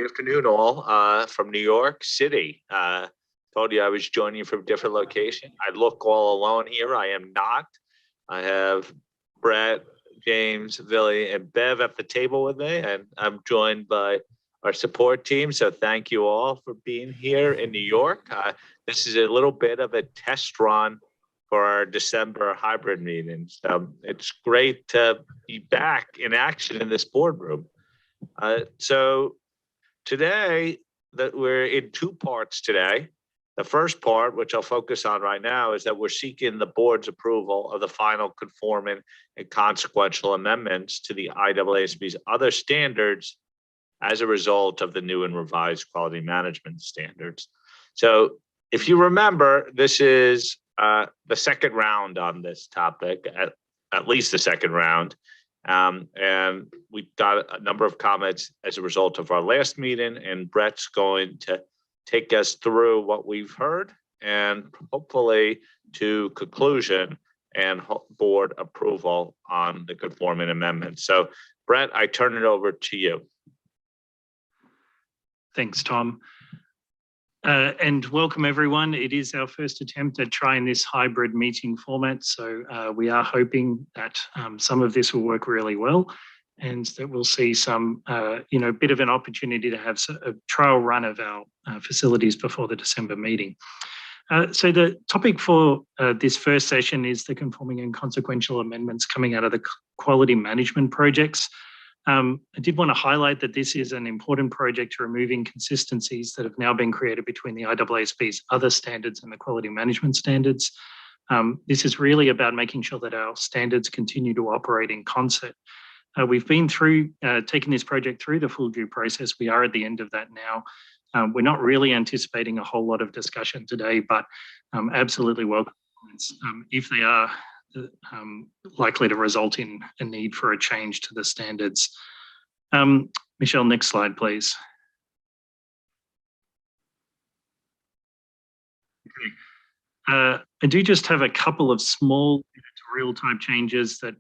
afternoon, all, from New York City. Told you I was joining you from a different location. I look all alone here. I am not. I have Brett, James, Billy, and Bev at the table with me, and I'm joined by our support team. So thank you all for being here in New York. This is a little bit of a test run for our December hybrid meetings. It's great to be back in action in this boardroom. So today, we're in two parts today. The first part, which I'll focus on right now, is that we're seeking the board's approval of the final conforming and consequential amendments to the IAASB's other standards as a result of the new and revised quality management standards. So if you remember, this is the second round on this topic, at least the second round. And we got a number of comments as a result of our last meeting, and Brett's going to take us through what we've heard and hopefully to conclusion and board approval on the conforming amendments. So Brett, I turn it over to you. Thanks, Tom. And welcome everyone. It is our first attempt at trying this hybrid meeting format. So we are hoping that some of this will work really well and that we'll see some, bit of an opportunity to have a trial run of our facilities before the December meeting. So the topic for this first session is the conforming and consequential amendments coming out of the quality management projects. I did want to highlight that this is an important project to remove inconsistencies that have now been created between the IAASB's other standards and the quality management standards. This is really about making sure that our standards continue to operate in concert. We've been through, taking this project through the full due process. We are at the end of that now. We're not really anticipating a whole lot of discussion today, but absolutely welcome if they are likely to result in a need for a change to the standards. Michelle, next slide, please. Okay. I do just have a couple of small editorial type changes that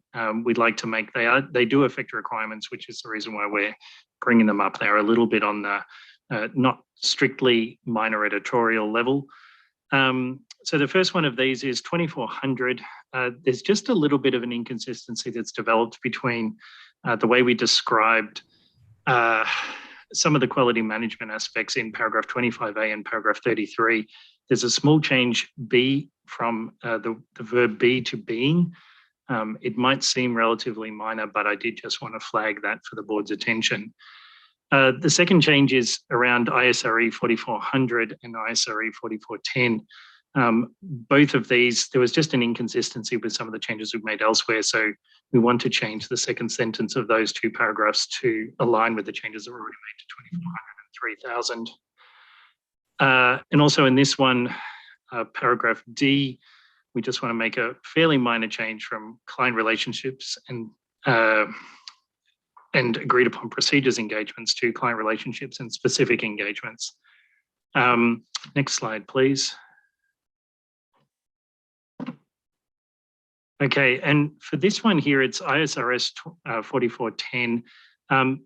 we'd like to make. They do affect requirements, which is the reason why we're bringing them up. They're a little bit on the not strictly minor editorial level. So the first one of these is 2400. There's just a little bit of an inconsistency that's developed between the way we described some of the quality management aspects in paragraph 25A and paragraph 33. There's a small change, B, from the verb be to being. It might seem relatively minor, but I did just want to flag that for the board's attention. The second change is around ISRE 4400 and ISRE 4410. Both of these, there was just an inconsistency with some of the changes we've made elsewhere. So we want to change the second sentence of those two paragraphs to align with the changes that were already made to 2400 and 3000. And also in this one, paragraph D, we just want to make a fairly minor change from client relationships and agreed upon procedures engagements to client relationships and specific engagements. Next slide, please. Okay, and for this one here, it's ISRS 4410.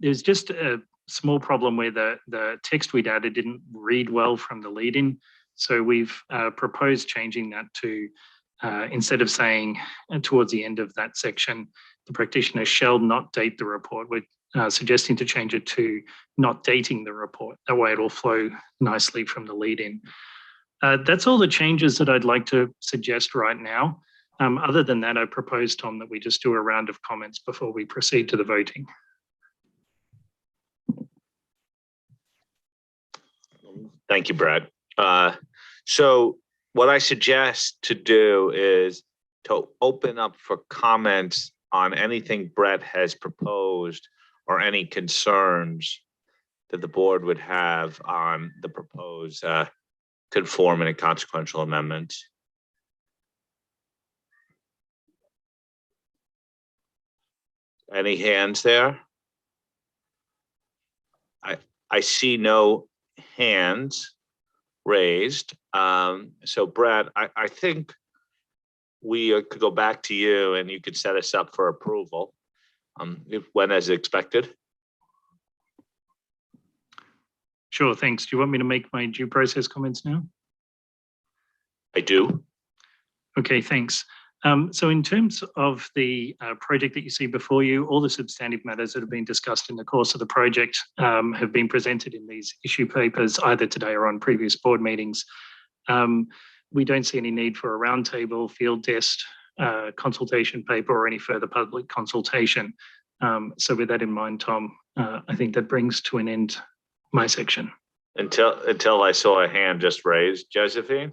There's just a small problem where the text we'd added didn't read well from the lead-in. So we've proposed changing that to, instead of saying towards the end of that section, the practitioner shall not date the report, we're suggesting to change it to not dating the report. That way it'll flow nicely from the lead-in. That's all the changes that I'd like to suggest right now. Other than that, I propose, Tom, that we just do a round of comments before we proceed to the voting. Thank you, Brad. So what I suggest to do is to open up for comments on anything Brett has proposed or any concerns that the board would have on the proposed conforming and consequential amendments. Any hands there? I see no hands raised. So Brad, I think we could go back to you and you could set us up for approval when as expected. Sure, thanks. Do you want me to make my due process comments now? I do. Okay, thanks. So in terms of the project that you see before you, all the substantive matters that have been discussed in the course of the project have been presented in these issue papers either today or on previous board meetings. We don't see any need for a roundtable, field test, consultation paper or any further public consultation. So with that in mind, Tom, I think that brings to an end my section. Until I saw a hand just raised. Josephine?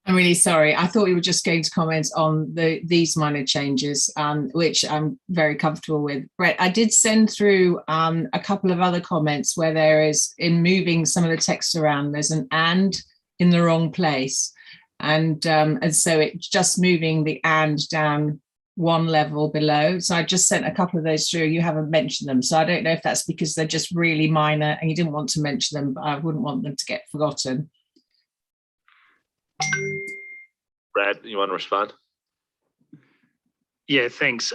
I'm really sorry. I thought we were just going to comment on these minor changes, which I'm very comfortable with. Brett, I did send through a couple of other comments where there is, in moving some of the text around, there's an "and" in the wrong place. And so it's just moving the "and" down one level below. So I just sent a couple of those through. You haven't mentioned them. So I don't know if that's because they're just really minor and you didn't want to mention them, but I wouldn't want them to get forgotten. Brad, you want to respond? Yeah, thanks.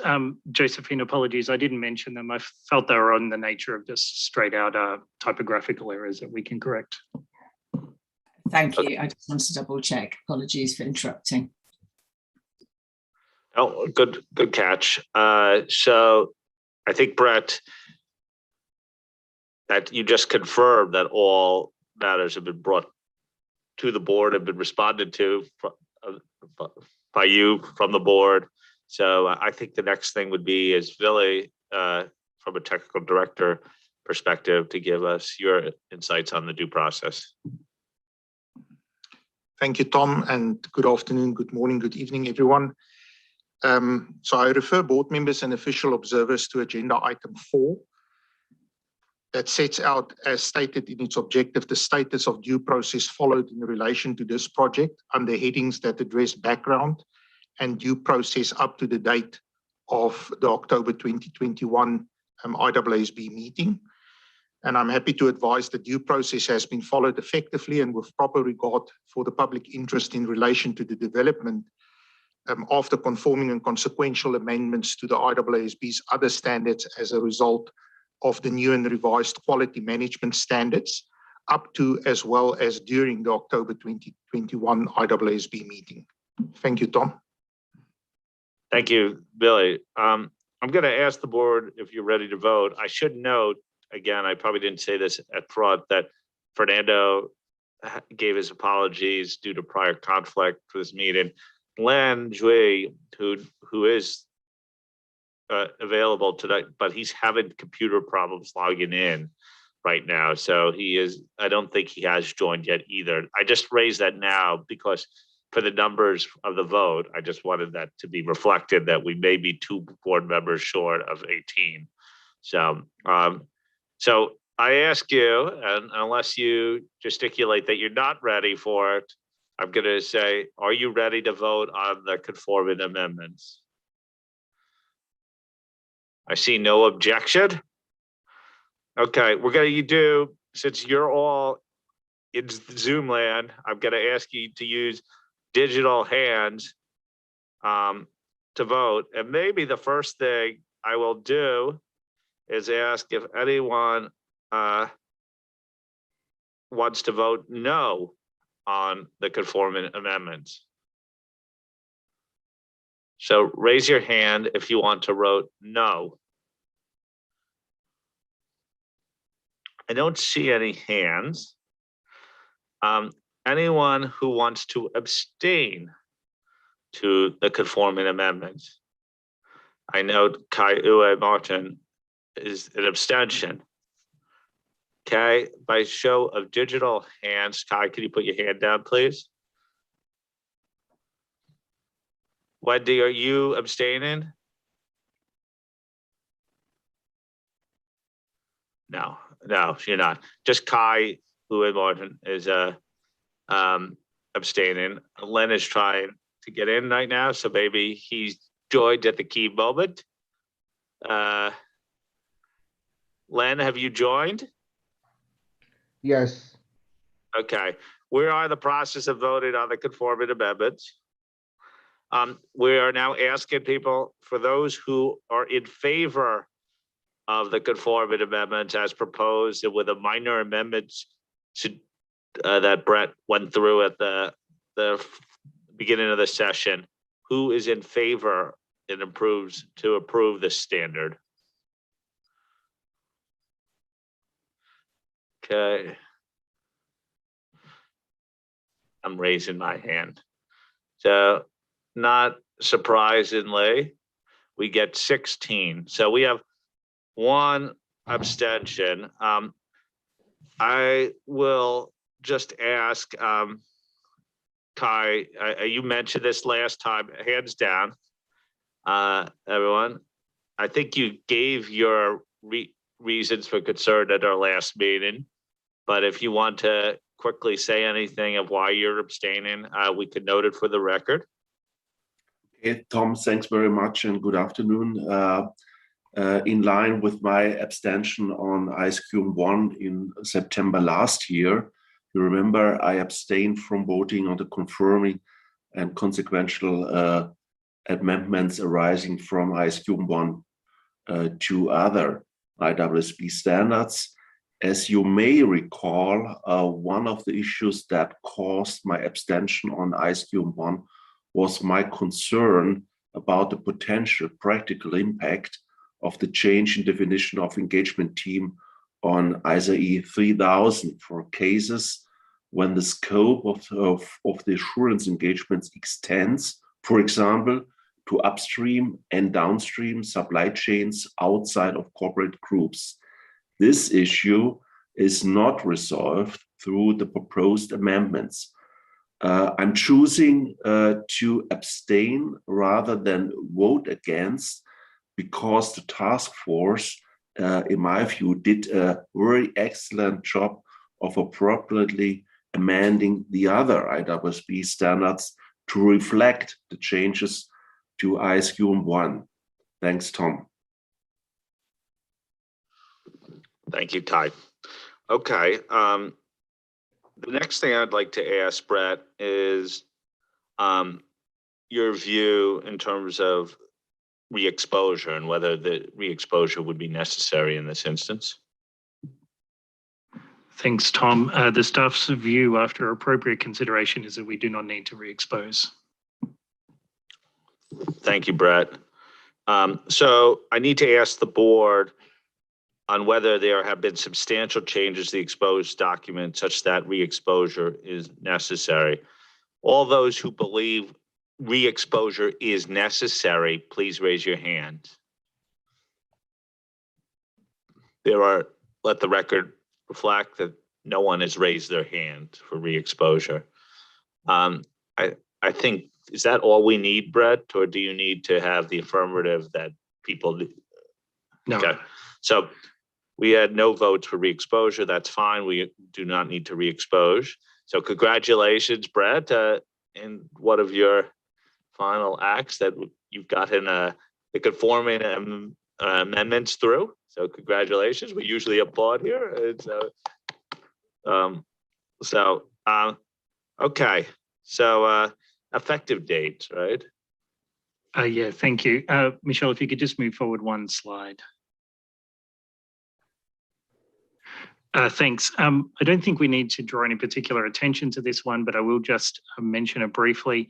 Josephine, apologies. I didn't mention them. I felt they were on the nature of just straight out typographical errors that we can correct. Thank you. I just wanted to double check. Apologies for interrupting. Oh, good catch. So I think, Brett, that you just confirmed that all matters have been brought to the board, have been responded to by you from the board. So I think the next thing would be is Billy, from a technical director perspective, to give us your insights on the due process. Thank you, Tom, and good afternoon, good morning, good evening, everyone. So I refer board members and official observers to agenda item 4 that sets out, as stated in its objective, the status of due process followed in relation to this project under headings that address background and due process up to the date of the October 2021 IAASB meeting. And I'm happy to advise that due process has been followed effectively and with proper regard for the public interest in relation to the development of the conforming and consequential amendments to the IAASB's other standards as a result of the new and revised quality management standards up to as well as during the October 2021 IAASB meeting. Thank you, Tom. Thank you, Billy. I'm going to ask the board if you're ready to vote. I should note, again, I probably didn't say this at front, that Fernando gave his apologies due to prior conflict for this meeting. Len Jui, who is available today, but he's having computer problems logging in right now. So I don't think he has joined yet either. I just raised that now because for the numbers of the vote, I just wanted that to be reflected that we may be 2 board members short of 18. So, so I ask you, and unless you gesticulate that you're not ready for it, I'm going to say, are you ready to vote on the conforming amendments? I see no objection. Okay, we're going to do, since you're all in Zoom land, I'm going to ask you to use digital hands to vote. And maybe the first thing I will do is ask if anyone wants to vote no on the conforming amendments. So raise your hand if you want to vote no. I don't see any hands. Anyone who wants to abstain to the conforming amendments? I know Kai Uwe Martin is an abstention. Okay, by show of digital hands, Kai, can you put your hand down, please? Wendy, are you abstaining? No, you're not. Just Kai Uwe Martin is abstaining. Len is trying to get in right now, so maybe he's joined at the key moment. Len, have you joined? Yes. Okay, we are in the process of voting on the conforming amendments. We are now asking people, for those who are in favor of the conforming amendments as proposed and with the minor amendments that Brett went through at the beginning of the session. Who is in favor and approves to approve this standard? Okay. I'm raising my hand. So not surprisingly, we get 16. So we have one abstention. I will just ask, Kai, you mentioned this last time, hands down, everyone. I think you gave your reasons for concern at our last meeting, but if you want to quickly say anything of why you're abstaining, we could note it for the record. Okay, Tom, thanks very much and good afternoon. In line with my abstention on ISQ 1 in September last year, you remember I abstained from voting on the confirming and consequential amendments arising from ISQ 1 to other IAASB standards. As you may recall, one of the issues that caused my abstention on ISQ 1 was my concern about the potential practical impact of the change in definition of engagement team on ISAE 3000 for cases when the scope of the assurance engagements extends, for example, to upstream and downstream supply chains outside of corporate groups. This issue is not resolved through the proposed amendments. I'm choosing to abstain rather than vote against, because the task force, in my view, did a very excellent job of appropriately amending the other IAASB standards to reflect the changes to ISQ 1. Thanks, Tom. Thank you, Ty. Okay. The next thing I'd like to ask, Brett, is your view in terms of re-exposure and whether the re-exposure would be necessary in this instance. Thanks, Tom. The staff's view after appropriate consideration is that we do not need to re-expose. Thank you, Brett. So I need to ask the board on whether there have been substantial changes to the exposed document such that re-exposure is necessary. All those who believe re-exposure is necessary, please raise your hand. Let the record reflect that no one has raised their hand for re-exposure. I think, is that all we need, Brett, or do you need to have the affirmative that people do? No. Okay. So we had no votes for re-exposure. That's fine. We do not need to re-expose. So congratulations, Brett, in one of your final acts that you've gotten the conforming amendments through. So congratulations. We usually applaud here. And okay. So effective dates, right? Yeah, thank you. Michelle, if you could just move forward one slide. Thanks. I don't think we need to draw any particular attention to this one, but I will just mention it briefly.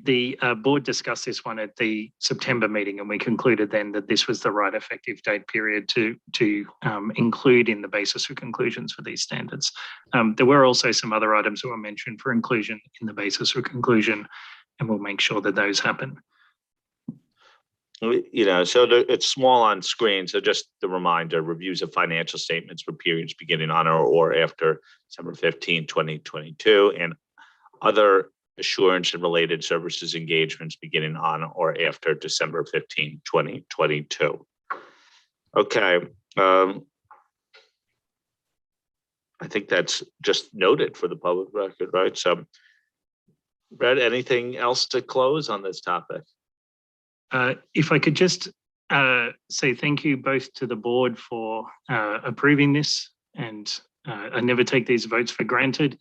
The board discussed this one at the September meeting, and we concluded then that this was the right effective date period to include in the basis for conclusions for these standards. There were also some other items that were mentioned for inclusion in the basis for conclusion, and we'll make sure that those happen. You know, so it's small on screen. So just the reminder, reviews of financial statements for periods beginning on or after December 15, 2022, and other assurance and related services engagements beginning on or after December 15, 2022. Okay. I think that's just noted for the public record, right? So, Brett, anything else to close on this topic? If I could just say thank you both to the board for approving this, and I never take these votes for granted.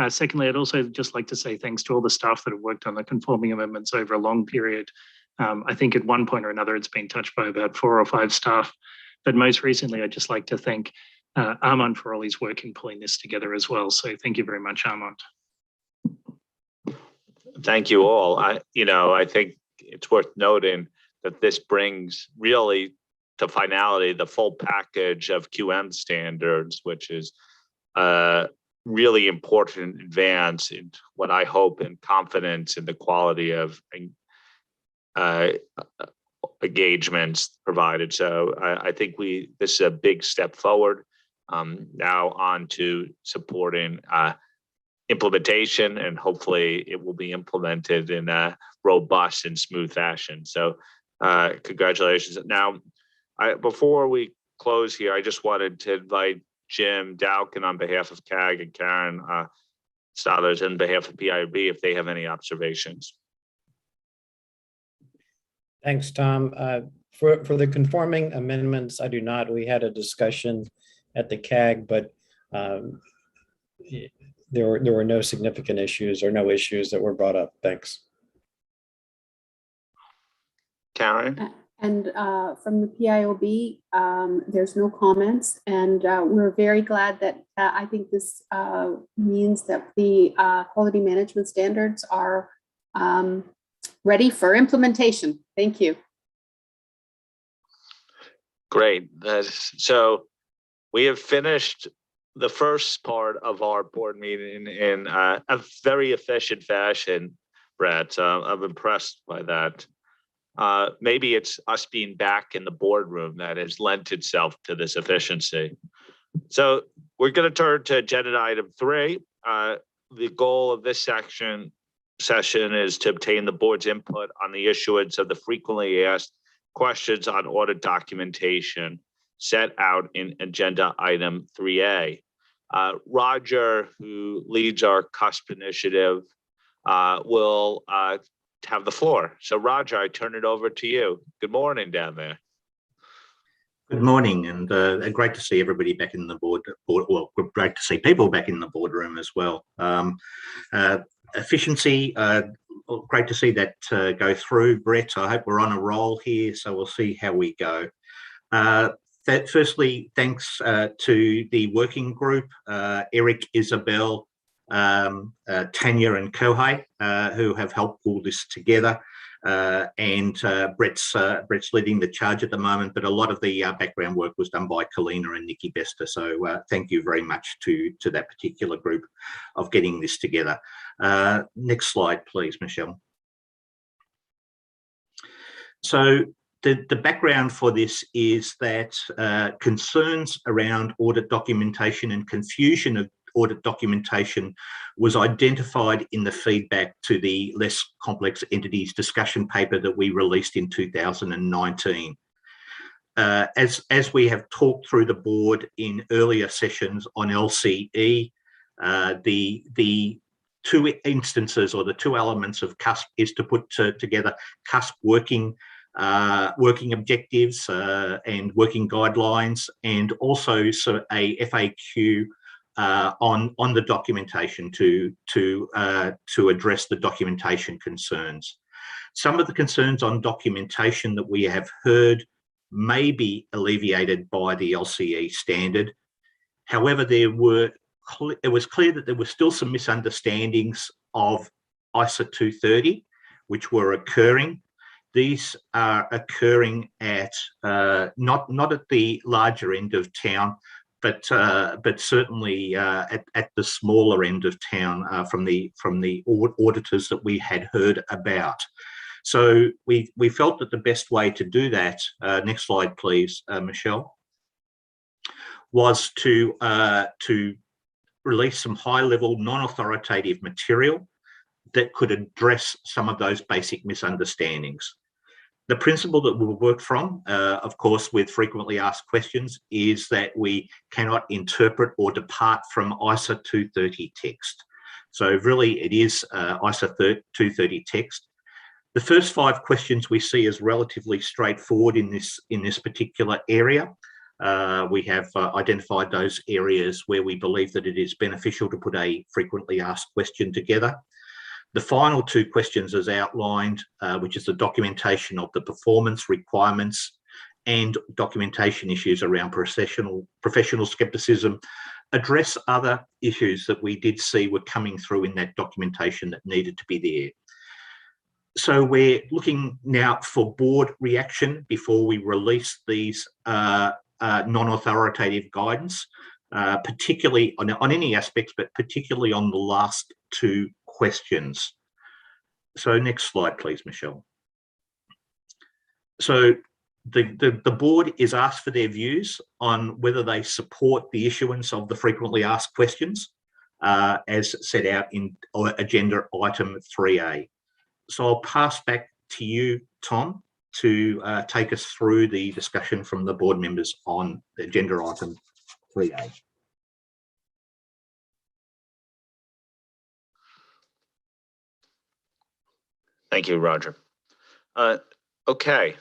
Secondly, I'd also just like to say thanks to all the staff that have worked on the conforming amendments over a long period. I think at one point or another, it's been touched by about 4 or 5 staff. But most recently, I'd just like to thank Armand for all his work in pulling this together as well. So thank you very much, Armand. Thank you all. I think it's worth noting that this brings really to finality the full package of QM standards, which is really important advance in what I hope and confidence in the quality of engagements provided. So I think this is a big step forward. Now on to supporting implementation, and hopefully it will be implemented in a robust and smooth fashion. So congratulations. Now, before we close here, I just wanted to invite Jim Dowkin on behalf of CAG and Karen Stothers on behalf of PIRB if they have any observations. Thanks, Tom. For the conforming amendments, I do not. We had a discussion at the CAG, but there were no significant issues or no issues that were brought up. Thanks. Karen? And from the PIOB, there's no comments, and we're very glad that I think this means that the quality management standards are ready for implementation. Thank you. Great. So we have finished the first part of our board meeting in a very efficient fashion, Brett. I'm impressed by that. Maybe it's us being back in the boardroom that has lent itself to this efficiency. So we're going to turn to agenda item 3. The goal of this session is to obtain the board's input on the issuance of the frequently asked questions on audit documentation set out in agenda item 3A. Roger, who leads our CUSP initiative, will have the floor. So Roger, I turn it over to you. Good morning down there. Good morning, and great to see everybody back in the board. Well, great to see people back in the boardroom as well. Efficiency, great to see that go through. Brett, I hope we're on a roll here, so we'll see how we go. Firstly, thanks to the working group, Eric, Isabel, Tanya and Kohei, who have helped pull this together, and Brett's leading the charge at the moment, but a lot of the background work was done by Kalina and Nikki Bester, so thank you very much to that particular group of getting this together. Next slide, please, Michelle. So the background for this is that concerns around audit documentation and confusion of audit documentation was identified in the feedback to the less complex entities discussion paper that we released in 2019. As we have talked through the board in earlier sessions on LCE, the two instances or the two elements of CUSP is to put together CUSP working objectives and working guidelines, and also a FAQ on the documentation to address the documentation concerns. Some of the concerns on documentation that we have heard may be alleviated by the LCE standard. However, it was clear that there were still some misunderstandings of ISA 230, which were occurring. These are occurring at not at the larger end of town, but certainly at the smaller end of town from the auditors that we had heard about. So we felt that the best way to do that, next slide please, Michelle, was to release some high-level non-authoritative material that could address some of those basic misunderstandings. The principle that we'll work from, of course, with frequently asked questions, is that we cannot interpret or depart from ISA 230 text. So really it is ISA 230 text. The first 5 questions we see as relatively straightforward in this particular area. We have identified those areas where we believe that it is beneficial to put a frequently asked question together. The final 2 questions as outlined, which is the documentation of the performance requirements and documentation issues around professional skepticism, address other issues that we did see were coming through in that documentation that needed to be there. So we're looking now for board reaction before we release these non-authoritative guidance, particularly on any aspects, but particularly on the last two questions. So next slide, please, Michelle. So the board is asked for their views on whether they support the issuance of the frequently asked questions as set out in agenda item 3A. So I'll pass back to you, Tom, to take us through the discussion from the board members on the agenda item 3A. Thank you, Roger. Okay,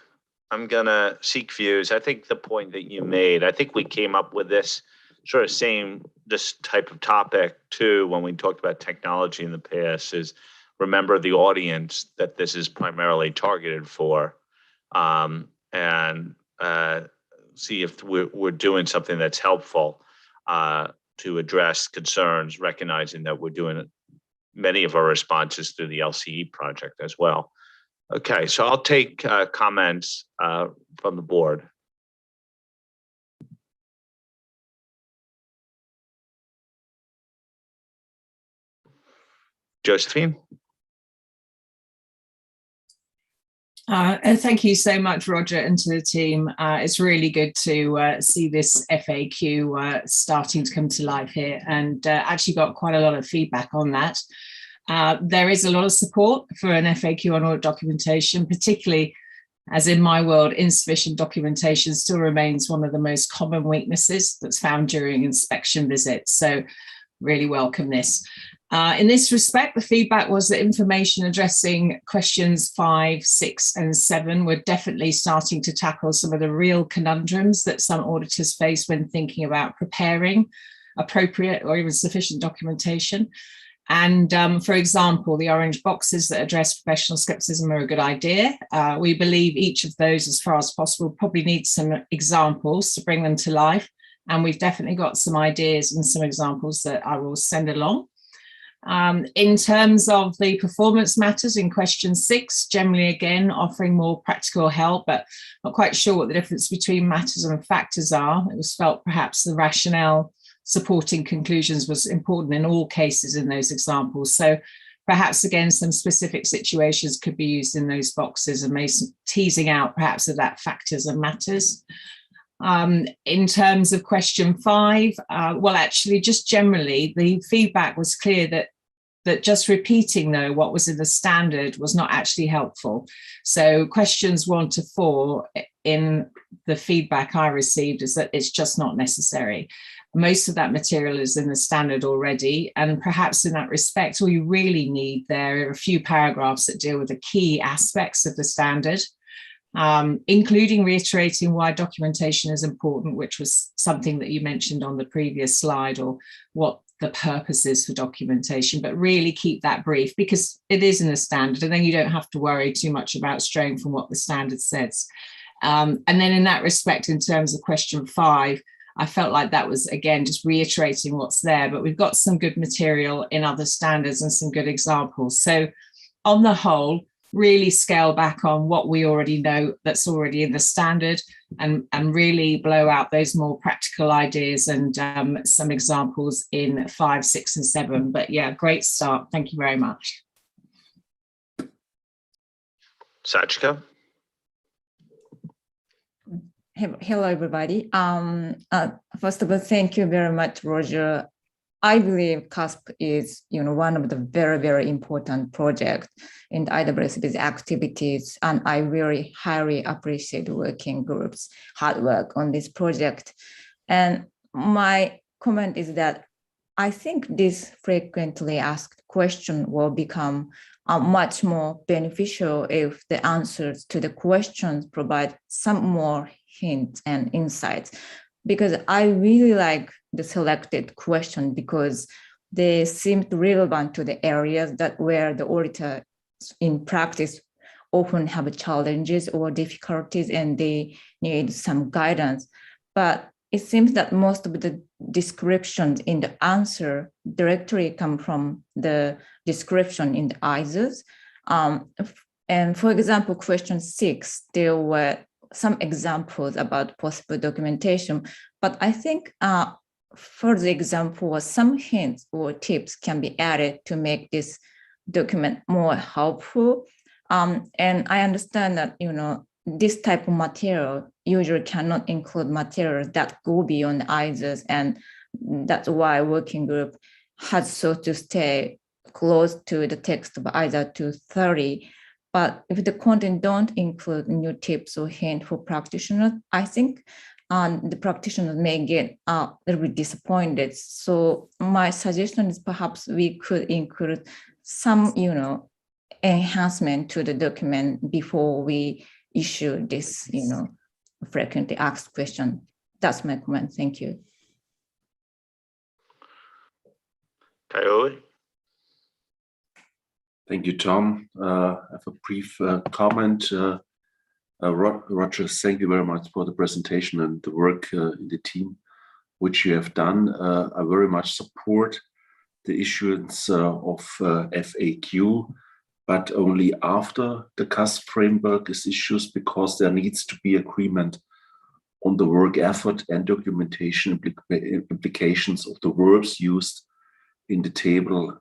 I'm gonna seek views. I think the point that you made, I think we came up with this sort of this type of topic too when we talked about technology in the past, is remember the audience that this is primarily targeted for, and see if we're doing something that's helpful to address concerns, recognizing that we're doing many of our responses through the LCE project as well. Okay, so I'll take comments from the board. Josephine? And thank you so much, Roger, and to the team. It's really good to see this FAQ starting to come to life here, and actually got quite a lot of feedback on that. There is a lot of support for an FAQ on audit documentation, particularly as in my world, insufficient documentation still remains one of the most common weaknesses that's found during inspection visits. So really welcome this. In this respect, the feedback was that information addressing questions 5, 6, and 7 were definitely starting to tackle some of the real conundrums that some auditors face when thinking about preparing appropriate or even sufficient documentation. And for example, the orange boxes that address professional skepticism are a good idea. We believe each of those, as far as possible, probably needs some examples to bring them to life. And we've definitely got some ideas and some examples that I will send along. In terms of the performance matters in question 6, generally again offering more practical help, but not quite sure what the difference between matters and factors are. It was felt perhaps the rationale supporting conclusions was important in all cases in those examples. So perhaps again some specific situations could be used in those boxes and maybe teasing out perhaps of that factors and matters. In terms of question 5, well, actually, just generally, the feedback was clear that just repeating, though, what was in the standard was not actually helpful. So questions 1 to 4 in the feedback I received is that it's just not necessary. Most of that material is in the standard already, and perhaps in that respect, all you really need there are a few paragraphs that deal with the key aspects of the standard. Including reiterating why documentation is important, which was something that you mentioned on the previous slide, or what the purpose is for documentation, but really keep that brief because it is in the standard, and then you don't have to worry too much about straying from what the standard says. And then in that respect, in terms of question 5, I felt like that was, again, just reiterating what's there, but we've got some good material in other standards and some good examples. So on the whole, really scale back on what we already know that's already in the standard, and really blow out those more practical ideas and some examples in 5, 6, and 7. But yeah, great start. Thank you very much. Sachika? Hello, everybody. First of all, thank you very much, Roger. I believe CASP is, one of the very, very important project in the IAASB's activities, and I really highly appreciate working groups' hard work on this project. And my comment is that I think this frequently asked question will become much more beneficial if the answers to the questions provide some more hints and insights, because I really like the selected question because they seem relevant to the areas that where the auditor in practice often have challenges or difficulties and they need some guidance. But it seems that most of the descriptions in the answer directly come from the description in the ISAs. And for example, question 6, there were some examples about possible documentation, but I think for the example, some hints or tips can be added to make this document more helpful. And I understand that, this type of material usually cannot include materials that go beyond ISAs, and that's why working group has sought to stay close to the text of ISA 230. But if the content don't include new tips or hints for practitioners, I think the practitioners may get a little bit disappointed. So my suggestion is perhaps we could include some, enhancement to the document before we issue this, frequently asked question. That's my comment. Thank you. Coyote? Thank you, Tom. I have a brief comment. Roger, thank you very much for the presentation and the work in the team, which you have done. I very much support the issuance of FAQ, but only after the CASP framework is issued, because there needs to be agreement on the work effort and documentation implications of the verbs used in the table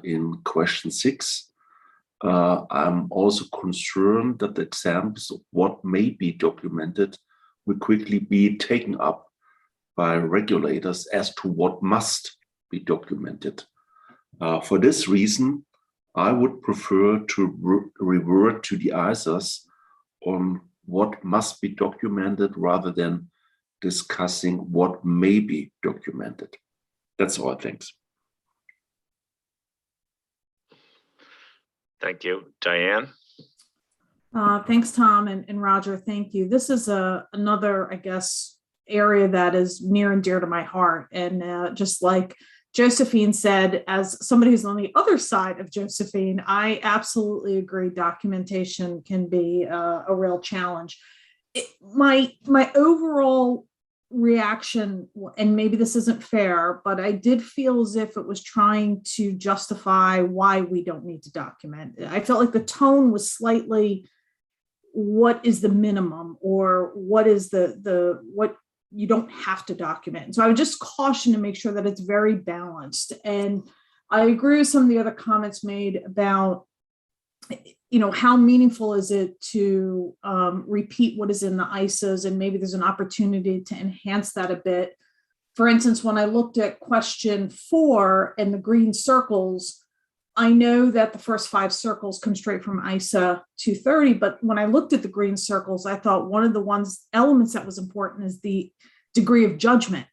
in question 6. I'm also concerned that the examples of what may be documented will quickly be taken up by regulators as to what must be documented. For this reason, I would prefer to revert to the ISAs on what must be documented rather than discussing what may be documented. That's all, thanks. Thank you. Diane? Thanks, Tom, and Roger, thank you. This is another, I guess, area that is near and dear to my heart. And just like Josephine said, as somebody who's on the other side of Josephine, I absolutely agree documentation can be a real challenge. My overall reaction, and maybe this isn't fair, but I did feel as if it was trying to justify why we don't need to document. I felt like the tone was slightly, what is the minimum, or what is what you don't have to document. And so I would just caution to make sure that it's very balanced. And I agree with some of the other comments made about, how meaningful is it to repeat what is in the ISAs, and maybe there's an opportunity to enhance that a bit. For instance, when I looked at question 4 and the green circles, I know that the first 5 circles come straight from ISA 230, but when I looked at the green circles, I thought one of the elements that was important is the degree of judgment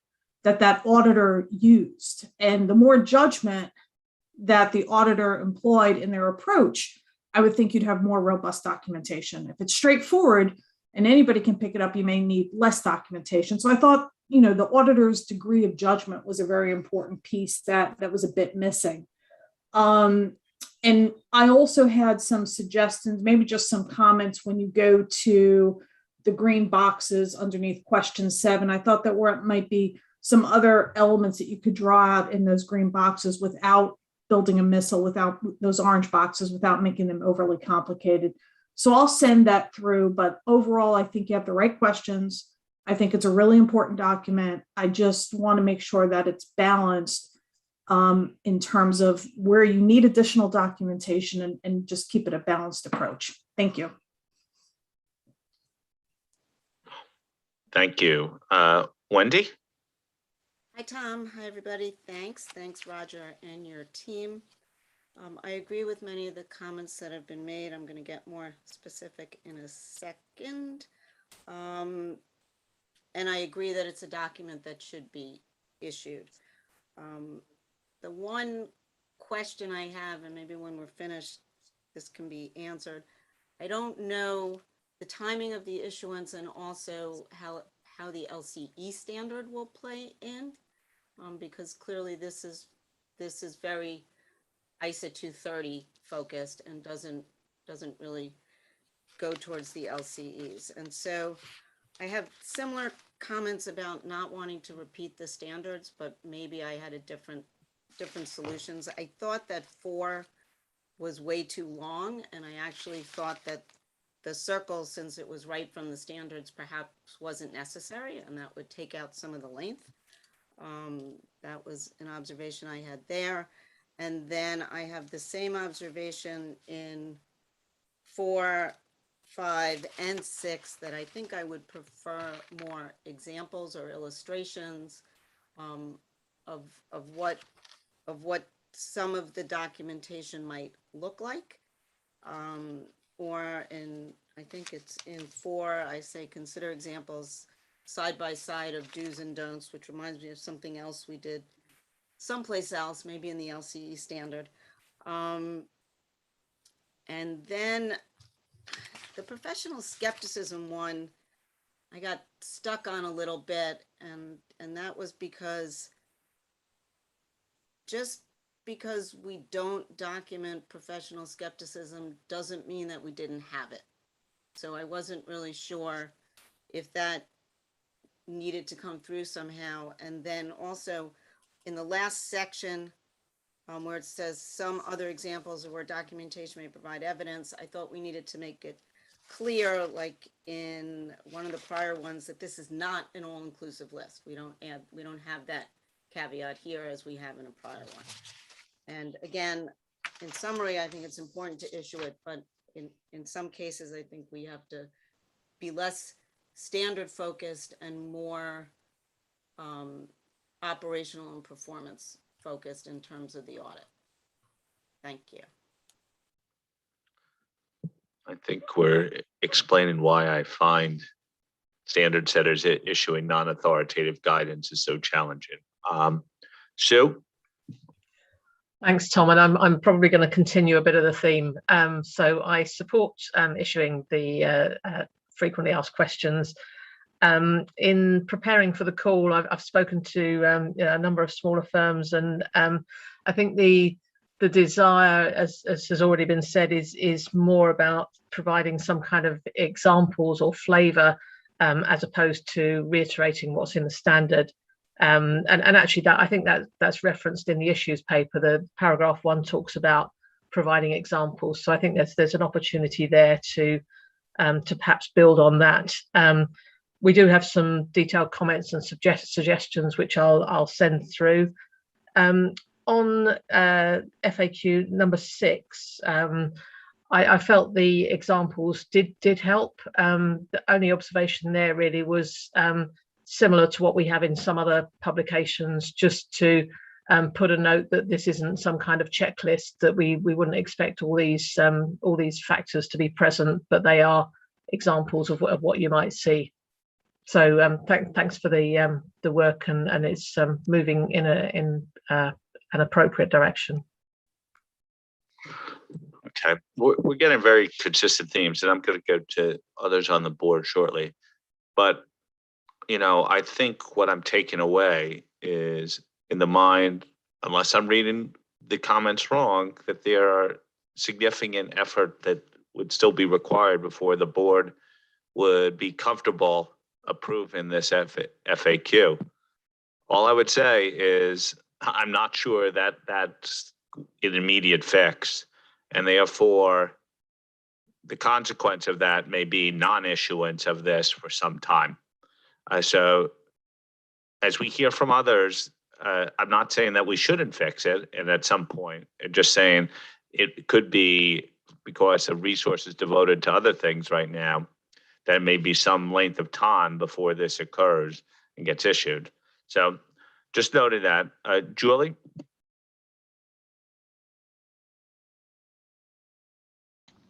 that auditor used. And the more judgment that the auditor employed in their approach, I would think you'd have more robust documentation. If it's straightforward and anybody can pick it up, you may need less documentation. So I thought, the auditor's degree of judgment was a very important piece that was a bit missing. And I also had some suggestions, maybe just some comments when you go to the green boxes underneath question 7. I thought that might be some other elements that you could draw out in those green boxes without building a missile, without those orange boxes, without making them overly complicated. So I'll send that through, but overall, I think you have the right questions. I think it's a really important document. I just want to make sure that it's balanced in terms of where you need additional documentation, and just keep it a balanced approach. Thank you. Thank you. Wendy? Hi, Tom. Hi, everybody. Thanks, Roger, and your team. I agree with many of the comments that have been made. I'm going to get more specific in a second. And I agree that it's a document that should be issued. The one question I have, and maybe when we're finished, this can be answered. I don't know the timing of the issuance, and also how the LCE standard will play in, because clearly this is very ISA 230 focused and doesn't really go towards the LCEs. And so I have similar comments about not wanting to repeat the standards, but maybe I had a different solutions. I thought that 4 was way too long, and I actually thought that the circle, since it was right from the standards, perhaps wasn't necessary, and that would take out some of the length. That was an observation I had there. And then I have the same observation in 4, 5, and 6, that I think I would prefer more examples or illustrations of what some of the documentation might look like. Or I think it's in 4, I say consider examples side by side of do's and don'ts, which reminds me of something else we did someplace else, maybe in the LCE standard. And then the professional skepticism one, I got stuck on a little bit, and that was because just because we don't document professional skepticism doesn't mean that we didn't have it. So I wasn't really sure if that needed to come through somehow. And then also in the last section where it says some other examples of where documentation may provide evidence, I thought we needed to make it clear, like in one of the prior ones, that this is not an all-inclusive list. We don't have that caveat here as we have in a prior one. And again, in summary, I think it's important to issue it, but in some cases, I think we have to be less standard focused and more operational and performance focused in terms of the audit. Thank you. I think we're explaining why I find standard setters issuing non-authoritative guidance is so challenging. Sue? Thanks, Tom. And I'm probably going to continue a bit of the theme. So I support issuing the frequently asked questions. In preparing for the call, I've spoken to a number of smaller firms, and I think the desire, as has already been said, is more about providing some kind of examples or flavour as opposed to reiterating what's in the standard. And actually, I think that's referenced in the issues paper. The paragraph 1 talks about providing examples. So I think there's an opportunity there to perhaps build on that. We do have some detailed comments and suggestions, which I'll send through. On FAQ number 6, I felt the examples did help. The only observation there really was similar to what we have in some other publications, just to put a note that this isn't some kind of checklist, that we wouldn't expect all these factors to be present, but they are examples of what you might see. So thanks for the work, and it's moving in an appropriate direction. Okay, we're getting very consistent themes, and I'm going to go to others on the board shortly. But I think what I'm taking away is, in the mind, unless I'm reading the comments wrong, that there are significant effort that would still be required before the board would be comfortable approving this FAQ. All I would say is I'm not sure that that's an immediate fix, and therefore the consequence of that may be non-issuance of this for some time. So as we hear from others, I'm not saying that we shouldn't fix it, and at some point, just saying it could be because of resources devoted to other things right now, that may be some length of time before this occurs and gets issued. So just noting that. Julie?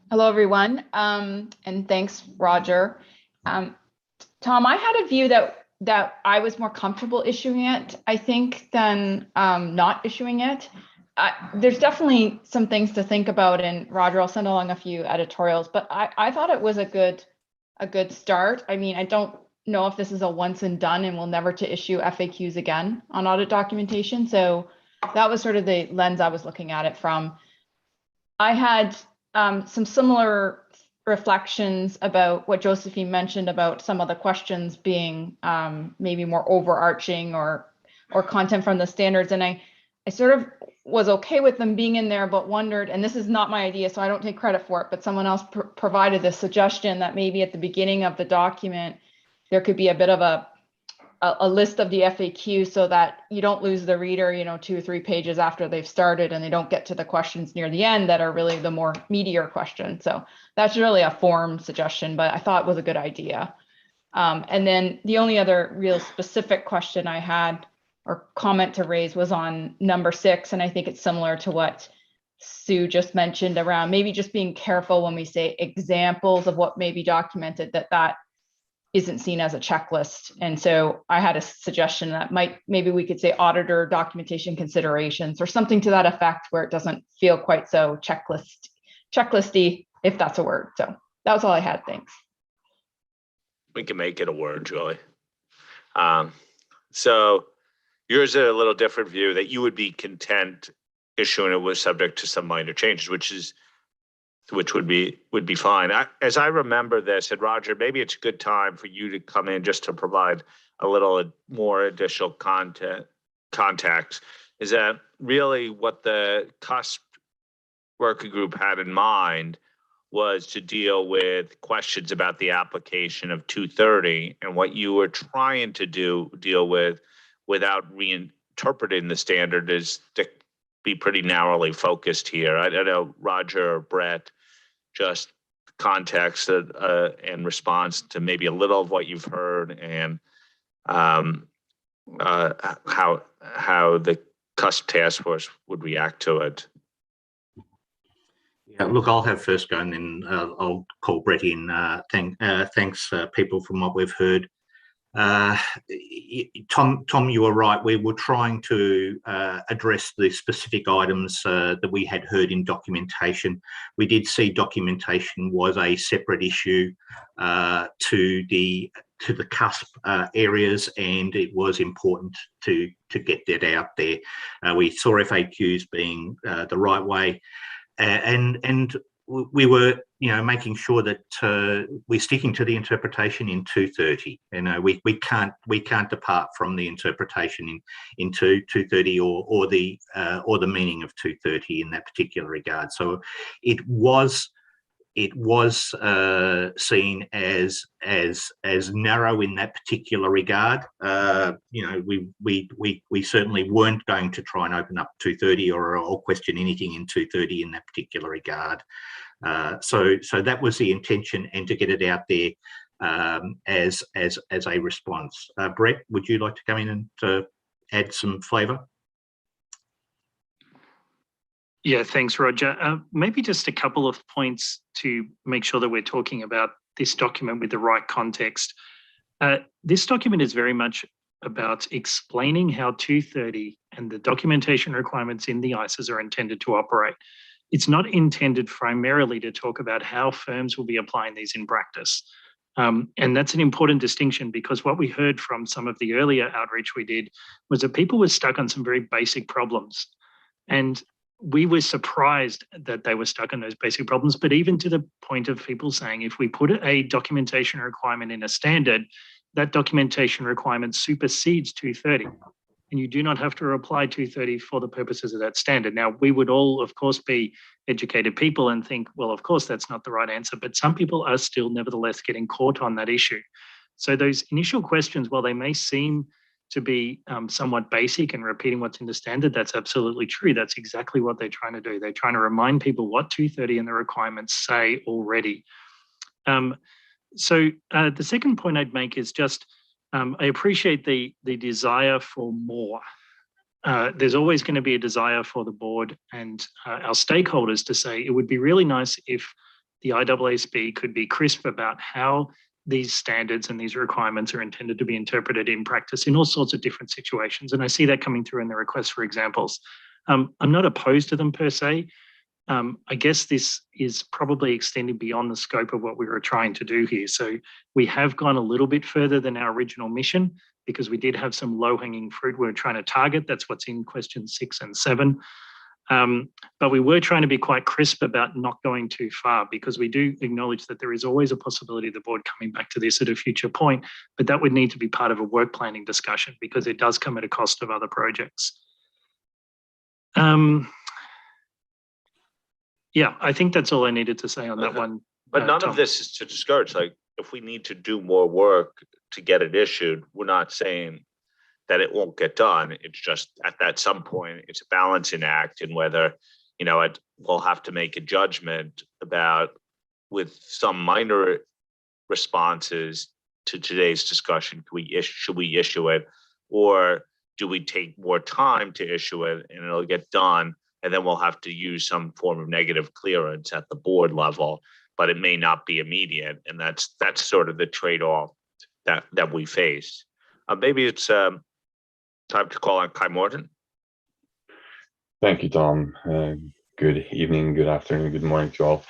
Hello, everyone, and thanks, Roger. Tom, I had a view that I was more comfortable issuing it, I think, than not issuing it. There's definitely some things to think about, and Roger, I'll send along a few editorials, but I thought it was a good start. I mean, I don't know if this is a once and done and we'll never to issue FAQs again on audit documentation. So that was sort of the lens I was looking at it from. I had some similar reflections about what Josephine mentioned about some of the questions being maybe more overarching or content from the standards. And I sort of was okay with them being in there, but wondered, and this is not my idea, so I don't take credit for it, but someone else provided the suggestion that maybe at the beginning of the document, there could be a bit of a list of the FAQ so that you don't lose the reader, 2 or 3 pages after they've started and they don't get to the questions near the end that are really the more meatier questions. So that's really a form suggestion, but I thought it was a good idea. And then the only other real specific question I had or comment to raise was on number 6. And I think it's similar to what Sue just mentioned around maybe just being careful when we say examples of what may be documented, that isn't seen as a checklist. And so I had a suggestion that maybe we could say auditor documentation considerations or something to that effect, where it doesn't feel quite so checklisty, if that's a word. So that was all I had. Thanks. We can make it a word, Joy. So yours is a little different view, that you would be content issuing it was subject to some minor changes, which would be fine. As I remember this, and Roger, maybe it's a good time for you to come in just to provide a little more additional context, is that really what the CUSP working group had in mind was to deal with questions about the application of 230, and what you were trying to deal with without reinterpreting the standard is to be pretty narrowly focused here. I don't know, Roger or Brett, just context and response to maybe a little of what you've heard, and how the CUSP task force would react to it. Yeah, look, I'll have first go, and then I'll call Brett in. Thanks, people, from what we've heard. Tom, you were right. We were trying to address the specific items that we had heard in documentation. We did see documentation was a separate issue to the CUSP areas, and it was important to get that out there. We saw FAQs being the right way, and we were, making sure that we're sticking to the interpretation in 230. We can't depart from the interpretation in 230 or the meaning of 230 in that particular regard. So it was seen as narrow in that particular regard. We certainly weren't going to try and open up 230 or question anything in 230 in that particular regard. So that was the intention, and to get it out there as a response. Brett, would you like to come in and add some flavour? Yeah, thanks, Roger. Maybe just a couple of points to make sure that we're talking about this document with the right context. This document is very much about explaining how 230 and the documentation requirements in the ISAs are intended to operate. It's not intended primarily to talk about how firms will be applying these in practice. And that's an important distinction, because what we heard from some of the earlier outreach we did was that people were stuck on some very basic problems. And we were surprised that they were stuck on those basic problems, but even to the point of people saying, if we put a documentation requirement in a standard, that documentation requirement supersedes 230. And you do not have to apply 230 for the purposes of that standard. Now, we would all, of course, be educated people and think, well, of course, that's not the right answer, but some people are still nevertheless getting caught on that issue. So those initial questions, while they may seem to be somewhat basic and repeating what's in the standard, that's absolutely true. That's exactly what they're trying to do. They're trying to remind people what 230 and the requirements say already. So the second point I'd make is just, I appreciate the desire for more. There's always going to be a desire for the board and our stakeholders to say, it would be really nice if the IAASB could be crisp about how these standards and these requirements are intended to be interpreted in practice in all sorts of different situations. And I see that coming through in the request for examples. I'm not opposed to them per se. I guess this is probably extending beyond the scope of what we were trying to do here. So we have gone a little bit further than our original mission, because we did have some low-hanging fruit we were trying to target. That's what's in questions 6 and 7. But we were trying to be quite crisp about not going too far, because we do acknowledge that there is always a possibility of the board coming back to this at a future point, but that would need to be part of a work planning discussion because it does come at a cost of other projects. Yeah, I think that's all I needed to say on that one. But none Tom. of this is to discourage, like, if we need to do more work to get it issued, we're not saying that it won't get done. It's just at some point, it's a balancing act, and whether, we'll have to make a judgment about, with some minor responses to today's discussion, should we issue it, or do we take more time to issue it and it'll get done, and then we'll have to use some form of negative clearance at the board level, but it may not be immediate, and that's sort of the trade-off that we face. Maybe it's time to call on Kai Morton. Thank you, Tom. Good evening, good afternoon, good morning to all.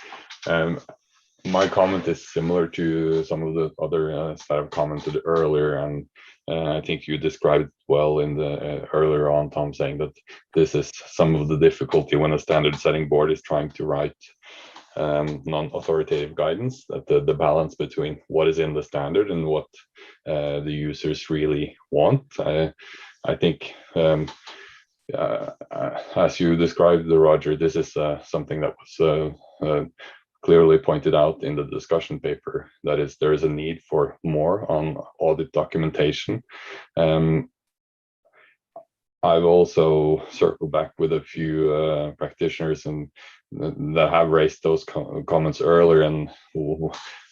My comment is similar to some of the other that I've commented earlier, and I think you described it well in the earlier on, Tom, saying that this is some of the difficulty when a standard setting board is trying to write non-authoritative guidance, that the balance between what is in the standard and what the users really want. I think, as you described, Roger, this is something that was clearly pointed out in the discussion paper. That is, there is a need for more on audit documentation. I've also circled back with a few practitioners and that have raised those comments earlier, and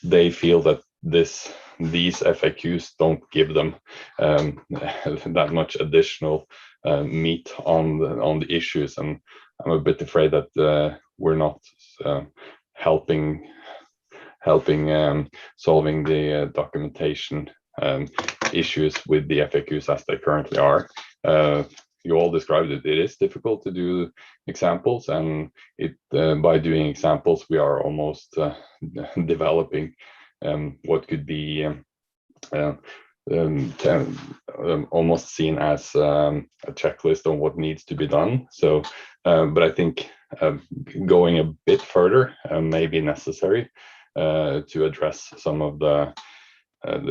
they feel that these FAQs don't give them that much additional meat on the issues, and I'm a bit afraid that we're not helping solving the documentation issues with the FAQs as they currently are. You all described it. It is difficult to do examples, and by doing examples, we are almost developing what could be almost seen as a checklist on what needs to be done. So, but I think going a bit further may be necessary to address some of the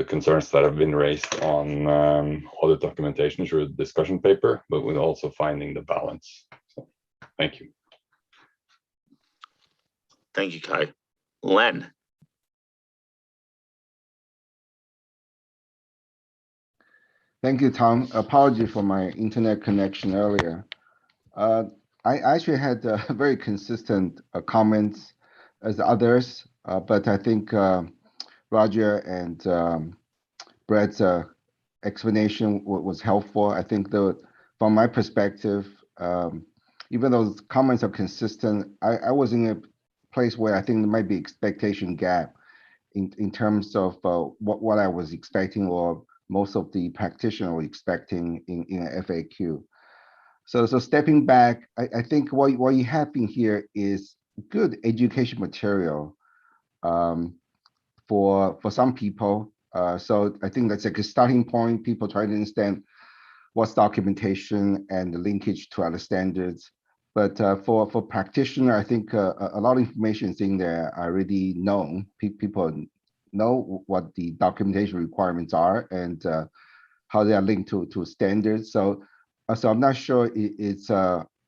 concerns that have been raised on audit documentation through the discussion paper, but with also finding the balance. So, thank you. Thank you, Kai. Len. Thank you, Tom. Apology for my internet connection earlier. I actually had very consistent comments as others, but I think Roger and Brett's explanation was helpful. I think from my perspective, even though the comments are consistent, I was in a place where I think there might be expectation gap in terms of what I was expecting, or most of the practitioners were expecting in an FAQ. So stepping back, I think what you have in here is good education material for some people. So I think that's like a starting point. People try to understand what's documentation and the linkage to other standards. But for practitioner, I think a lot of information is in there already known. People know what the documentation requirements are and how they are linked to standards. So I'm not sure it's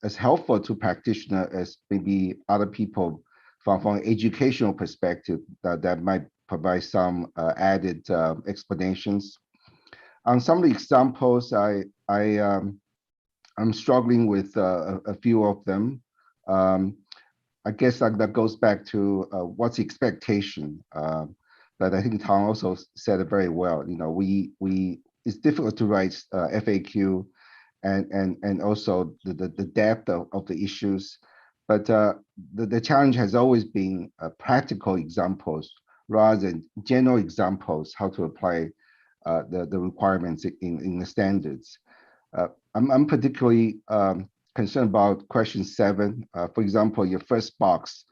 as helpful to practitioner as maybe other people from an educational perspective that might provide some added explanations. On some of the examples, I'm struggling with a few of them. I guess that goes back to what's the expectation. But I think Tom also said it very well. It's difficult to write FAQ and also the depth of the issues. But the challenge has always been practical examples rather than general examples, how to apply the requirements in the standards. I'm particularly concerned about question 7. For example, your first box,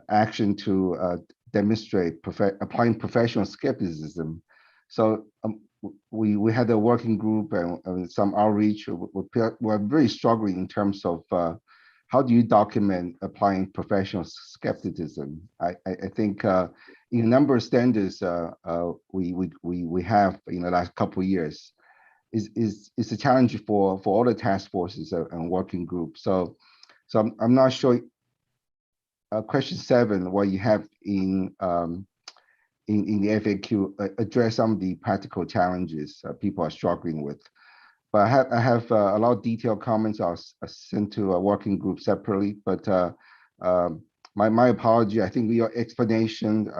action to demonstrate applying professional skepticism. So we had a working group and some outreach. We're very struggling in terms of how do you document applying professional skepticism? I think in a number of standards we have in the last couple of years is a challenge for all the task forces and working groups. So I'm not sure. Question 7, what you have in the FAQ address some of the practical challenges people are struggling with. But I have a lot of detailed comments I'll send to a working group separately. But my apology. I think your explanation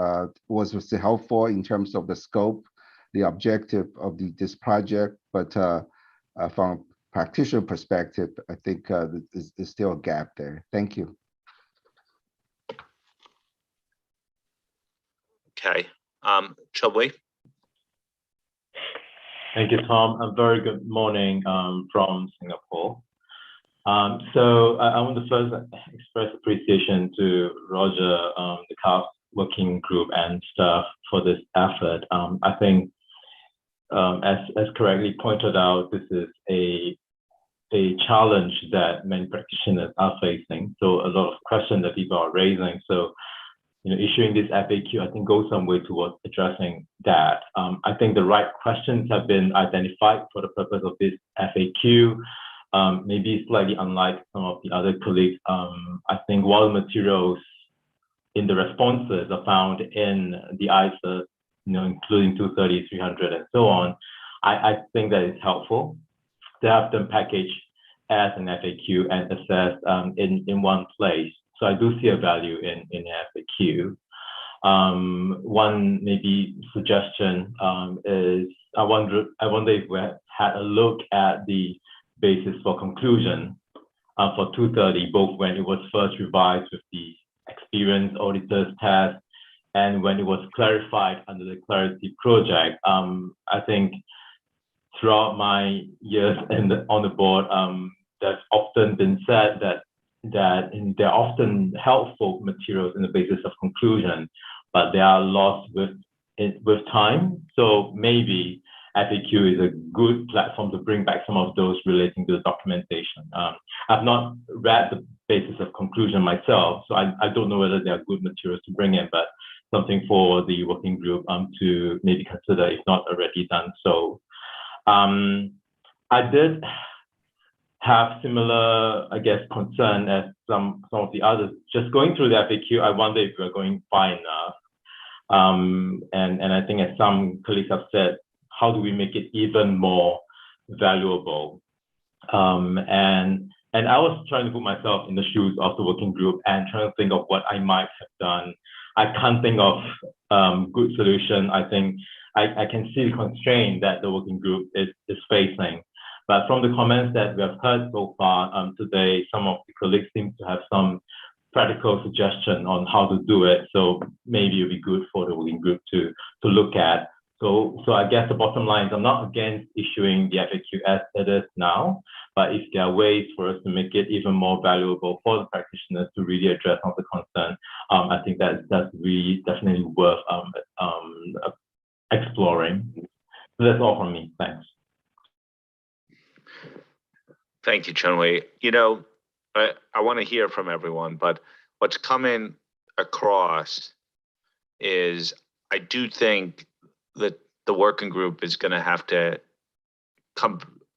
was helpful in terms of the scope, the objective of this project. But from a practitioner perspective, I think there's still a gap there. Thank you. Okay, shall we? Thank you, Tom. A very good morning from Singapore. So I want to first express appreciation to Roger, the CARP working group and staff for this effort. I think, as correctly pointed out, this is a challenge that many practitioners are facing. So a lot of questions that people are raising. So, issuing this FAQ, I think, goes some way towards addressing that. I think the right questions have been identified for the purpose of this FAQ. Maybe slightly unlike some of the other colleagues, I think while the materials in the responses are found in the ISA, including 230, 300, and so on, I think that it's helpful to have them packaged as an FAQ and assessed in one place. So I do see a value in FAQ. One maybe suggestion is I wonder if we had a look at the basis for conclusion for 230, both when it was first revised with the experienced auditors test and when it was clarified under the Clarity project. I think throughout my years on the board, there's often been said that there are often helpful materials in the basis of conclusion, but they are lost with time. So maybe FAQ is a good platform to bring back some of those relating to the documentation. I've not read the basis of conclusion myself, so I don't know whether they are good materials to bring in, but something for the working group to maybe consider, if not already done so. I did have similar, I guess, concern as some of the others. Just going through the FAQ, I wonder if we're going far enough. And I think, as some colleagues have said, how do we make it even more valuable? And I was trying to put myself in the shoes of the working group and trying to think of what I might have done. I can't think of good solution. I think I can see the constraint that the working group is facing. But from the comments that we have heard so far today, some of the colleagues seem to have some practical suggestion on how to do it. So maybe it would be good for the working group to look at. So I guess the bottom line is I'm not against issuing the FAQ as it is now, but if there are ways for us to make it even more valuable for the practitioners to really address some of the concern, I think that's really definitely worth exploring. So that's all from me. Thanks. Thank you, Chun-Wei. I want to hear from everyone, but what's coming across is I do think that the working group is going to have to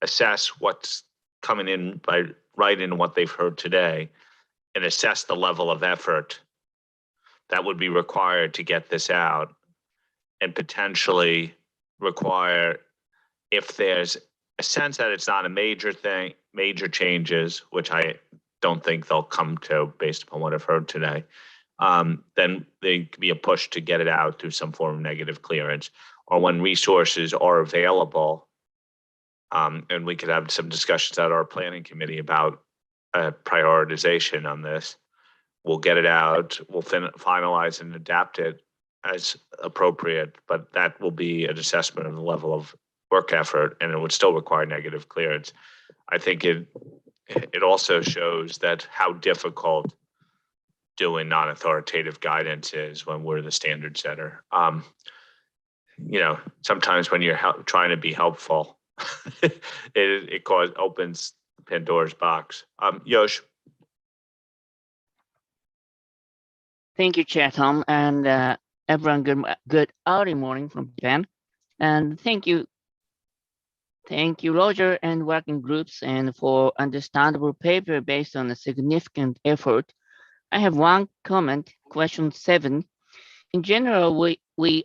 assess what's coming in by writing what they've heard today and assess the level of effort that would be required to get this out, and potentially require, if there's a sense that it's not a major thing, major changes, which I don't think they'll come to based upon what I've heard today, then there could be a push to get it out through some form of negative clearance, or when resources are available, and we could have some discussions at our planning committee about prioritization on this. We'll get it out, we'll finalize and adapt it as appropriate, but that will be an assessment of the level of work effort, and it would still require negative clearance. I think it also shows that how difficult doing non-authoritative guidance is when we're the standard setter. Sometimes when you're trying to be helpful, it opens Pandora's box. Yosh. Thank you, Chair Tom, and everyone. Good early morning from Japan, and thank you, Roger, and working groups, and for understandable paper based on a significant effort. I have one comment. Question 7. In general,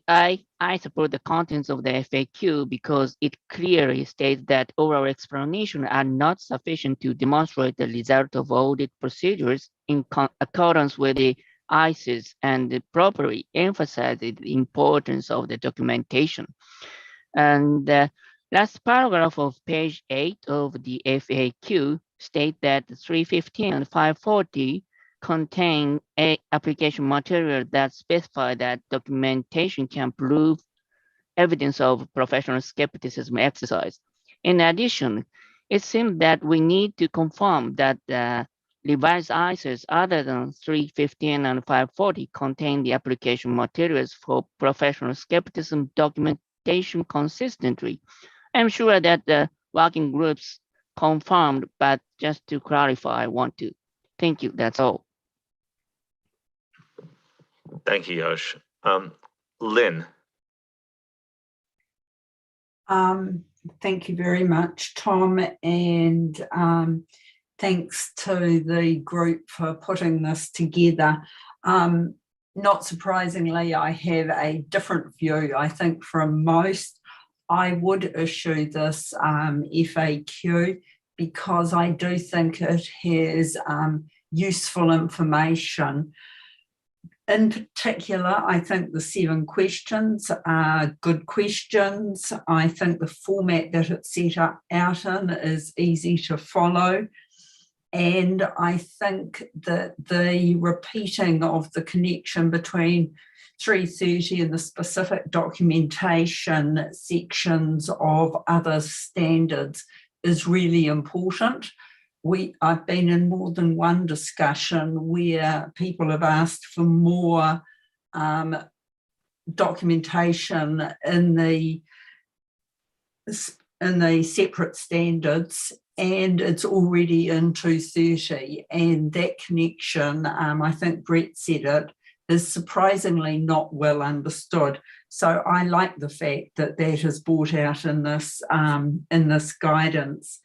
I support the contents of the FAQ because it clearly states that oral explanations are not sufficient to demonstrate the result of audit procedures in accordance with the ICES and properly emphasizes the importance of the documentation. And the last paragraph of page 8 of the FAQ state that 315 and 540 contain application material that specify that documentation can prove evidence of professional skepticism exercise. In addition, it seems that we need to confirm that the revised ICES other than 315 and 540 contain the application materials for professional skepticism documentation consistently. I'm sure that the working groups confirmed, but just to clarify, I want to. Thank you, that's all. Thank you, Yosh. Lynn. Thank you very much, Tom, and thanks to the group for putting this together. Not surprisingly, I have a different view, I think, from most. I would issue this FAQ because I do think it has useful information. In particular, I think the 7 questions are good questions. I think the format that it's set up out in is easy to follow. And I think that the repeating of the connection between 330 and the specific documentation sections of other standards is really important. I've been in more than one discussion where people have asked for more documentation in the separate standards, and it's already in 230. And that connection, I think Brett said it, is surprisingly not well understood. So I like the fact that that is brought out in this guidance.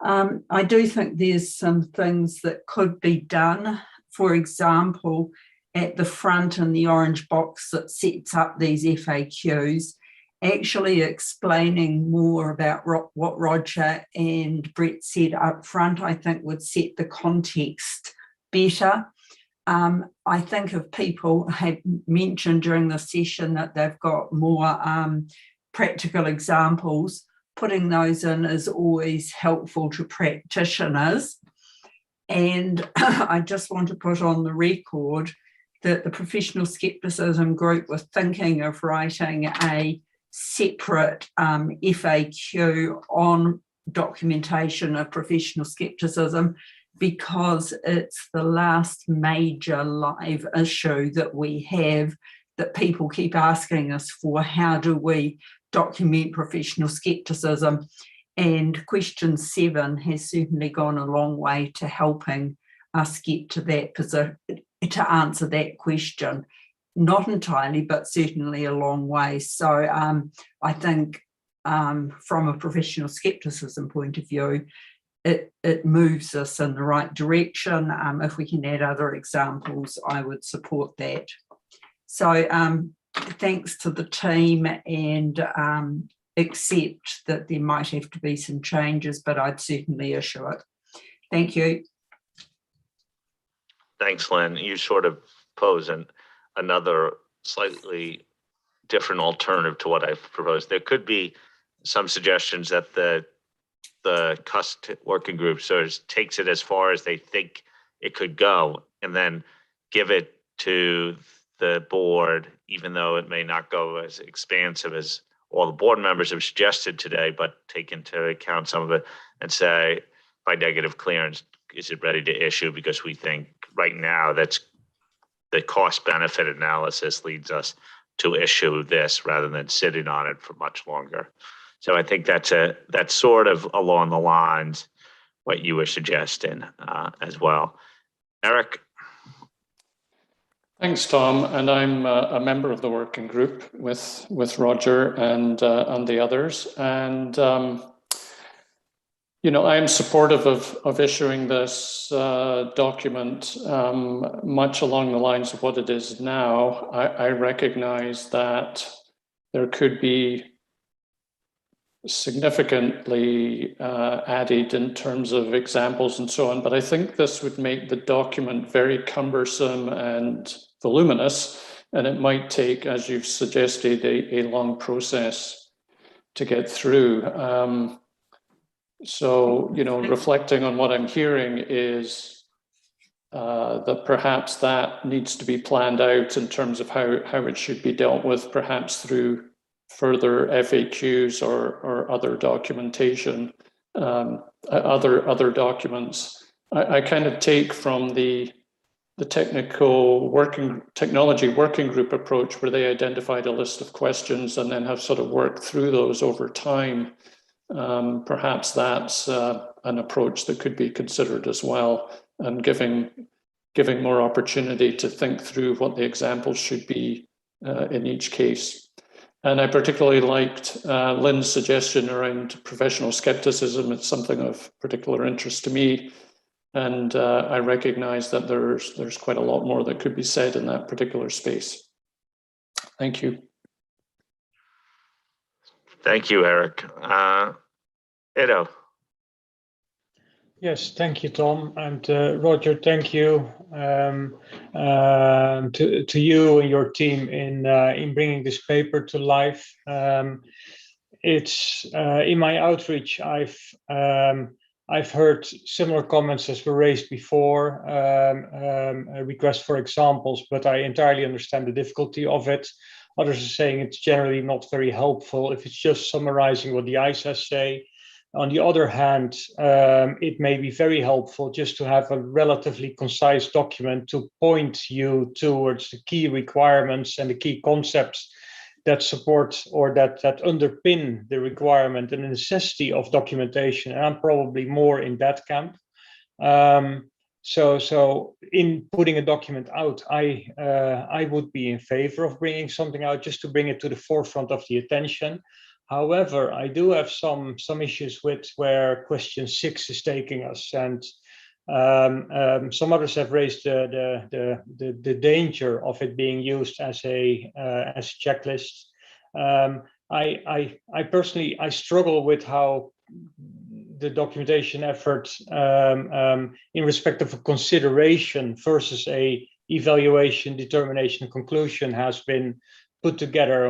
I do think there's some things that could be done. For example, at the front in the orange box that sets up these FAQs, actually explaining more about what Roger and Brett said up front, I think would set the context better. I think if people had mentioned during the session that they've got more practical examples, putting those in is always helpful to practitioners. And I just want to put on the record that the Professional Skepticism group was thinking of writing a separate FAQ on documentation of professional skepticism, because it's the last major live issue that we have that people keep asking us for. How do we document professional skepticism? And question 7 has certainly gone a long way to helping us get to that to answer that question. Not entirely, but certainly a long way. So I think from a professional skepticism point of view, it moves us in the right direction. If we can add other examples, I would support that. So thanks to the team, and accept that there might have to be some changes, but I'd certainly issue it. Thank you. Thanks, Lynn. You sort of pose another slightly different alternative to what I've proposed. There could be some suggestions that the CUST working group sort of takes it as far as they think it could go, and then give it to the board, even though it may not go as expansive as all the board members have suggested today, but take into account some of it and say, by negative clearance, is it ready to issue? Because we think right now that's the cost benefit analysis leads us to issue this rather than sitting on it for much longer. So I think that's sort of along the lines what you were suggesting as well. Eric? Thanks, Tom. And I'm a member of the working group with Roger and the others. And you know, I am supportive of issuing this document much along the lines of what it is now. I recognize that there could be significantly added in terms of examples and so on, but I think this would make the document very cumbersome and voluminous, and it might take, as you've suggested, a long process to get through. So, you know, reflecting on what I'm hearing is that perhaps that needs to be planned out in terms of how it should be dealt with, perhaps through further FAQs or other documentation, other documents. I kind of take from the technology working group approach, where they identified a list of questions and then have sort of worked through those over time. Perhaps that's an approach that could be considered as well, and giving more opportunity to think through what the examples should be in each case. And I particularly liked Lynn's suggestion around professional skepticism. It's something of particular interest to me. And I recognize that there's quite a lot more that could be said in that particular space. Thank you. Thank you, Eric. Edo. Yes, thank you, Tom, and Roger. Thank you to you and your team in bringing this paper to life. It's in my outreach. I've heard similar comments as were raised before, a request for examples, but I entirely understand the difficulty of it. Others are saying it's generally not very helpful if it's just summarizing what the ISAs say. On the other hand, it may be very helpful just to have a relatively concise document to point you towards the key requirements and the key concepts that support or that underpin the requirement and the necessity of documentation. And I'm probably more in that camp. So in putting a document out, I would be in favor of bringing something out just to bring it to the forefront of the attention. However, I do have some issues with where question 6 is taking us, and some others have raised the danger of it being used as a checklist. I personally struggle with how the documentation effort in respect of a consideration versus a evaluation, determination, conclusion has been put together.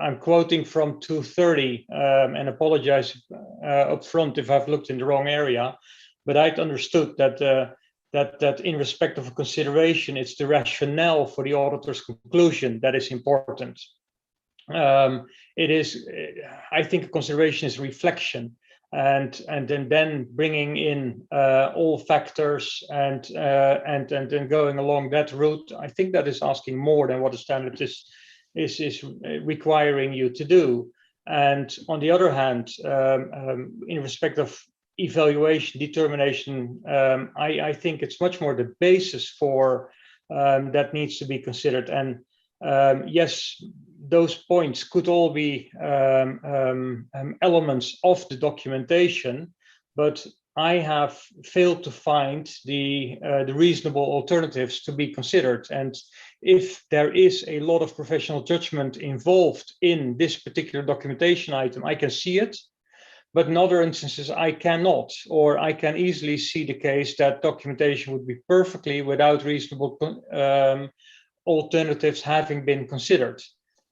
I'm quoting from 230 and apologize up front if I've looked in the wrong area, but I'd understood that in respect of a consideration, it's the rationale for the auditor's conclusion that is important. It is, I think, a consideration is reflection, and then bringing in all factors and then going along that route. I think that is asking more than what the standard is requiring you to do. And on the other hand, in respect of evaluation, determination, I think it's much more the basis for that needs to be considered. And yes, those points could all be elements of the documentation, but I have failed to find the reasonable alternatives to be considered. And if there is a lot of professional judgment involved in this particular documentation item, I can see it, but in other instances I cannot, or I can easily see the case that documentation would be perfectly without reasonable alternatives having been considered.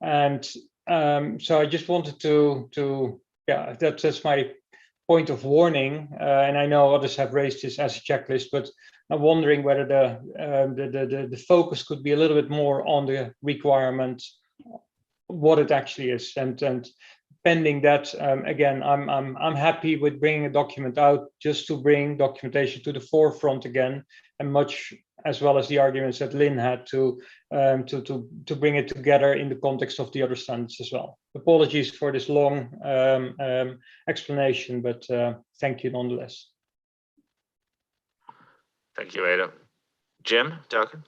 And so I just wanted to yeah, that's my point of warning, and I know others have raised this as a checklist, but I'm wondering whether the focus could be a little bit more on the requirement, what it actually is, and pending that, again, I'm happy with bringing a document out just to bring documentation to the forefront again, and much as well as the arguments that Lynn had to bring it together in the context of the other standards as well. Apologies for this long explanation, but thank you nonetheless. Thank you, Ada. Jim Duncan.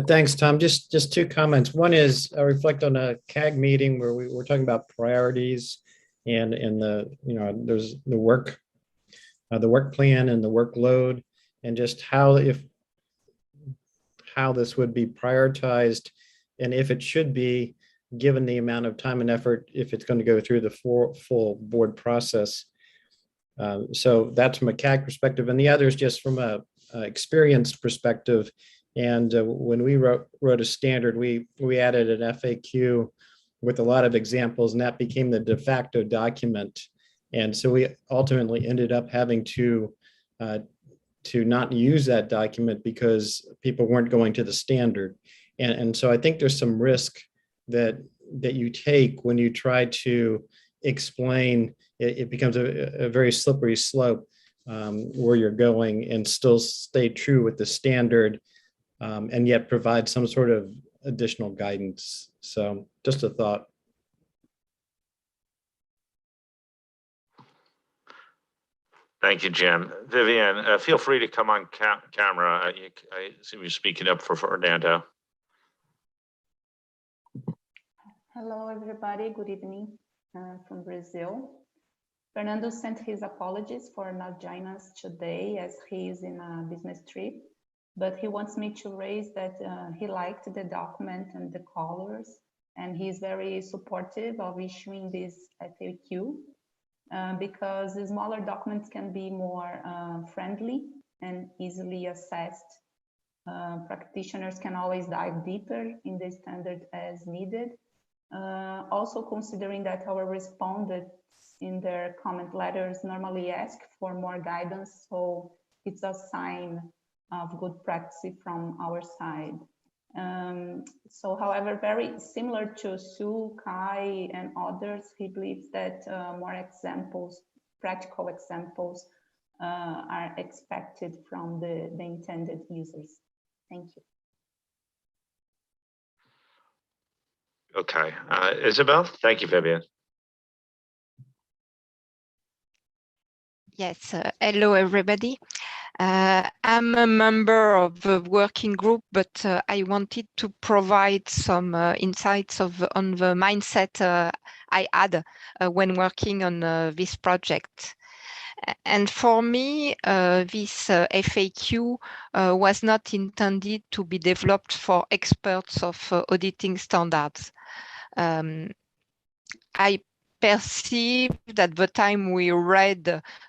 Thanks, Tom. Just two comments. One is I reflect on a CAG meeting where we were talking about priorities and the, there's the work plan and the workload and just how this would be prioritized and if it should be given the amount of time and effort if it's going to go through the full board process. So that's from a CAG perspective, and the other is just from a experienced perspective. And when we wrote a standard, we added an FAQ with a lot of examples, and that became the de facto document. And so we ultimately ended up having to not use that document because people weren't going to the standard. And so I think there's some risk that you take when you try to explain. It becomes a very slippery slope where you're going and still stay true with the standard and yet provide some sort of additional guidance. So just a thought. Thank you, Jim. Vivian, feel free to come on camera. I assume you're speaking up for Fernando. Hello, everybody. Good evening from Brazil. Fernando sent his apologies for not joining us today as he is in a business trip, but he wants me to raise that he liked the document and the colors, and he's very supportive of issuing this FAQ because the smaller documents can be more friendly and easily assessed. Practitioners can always dive deeper in the standard as needed. Also considering that our respondents in their comment letters normally ask for more guidance, so it's a sign of good practice from our side. So however, very similar to Sue, Kai, and others, he believes that more examples, practical examples are expected from the intended users. Thank you. Okay, Isabel, thank you, Vivian. Yes, hello everybody. I'm a member of the working group, but I wanted to provide some insights on the mindset I had when working on this project. And for me, this FAQ was not intended to be developed for experts of auditing standards. I perceived at the time we read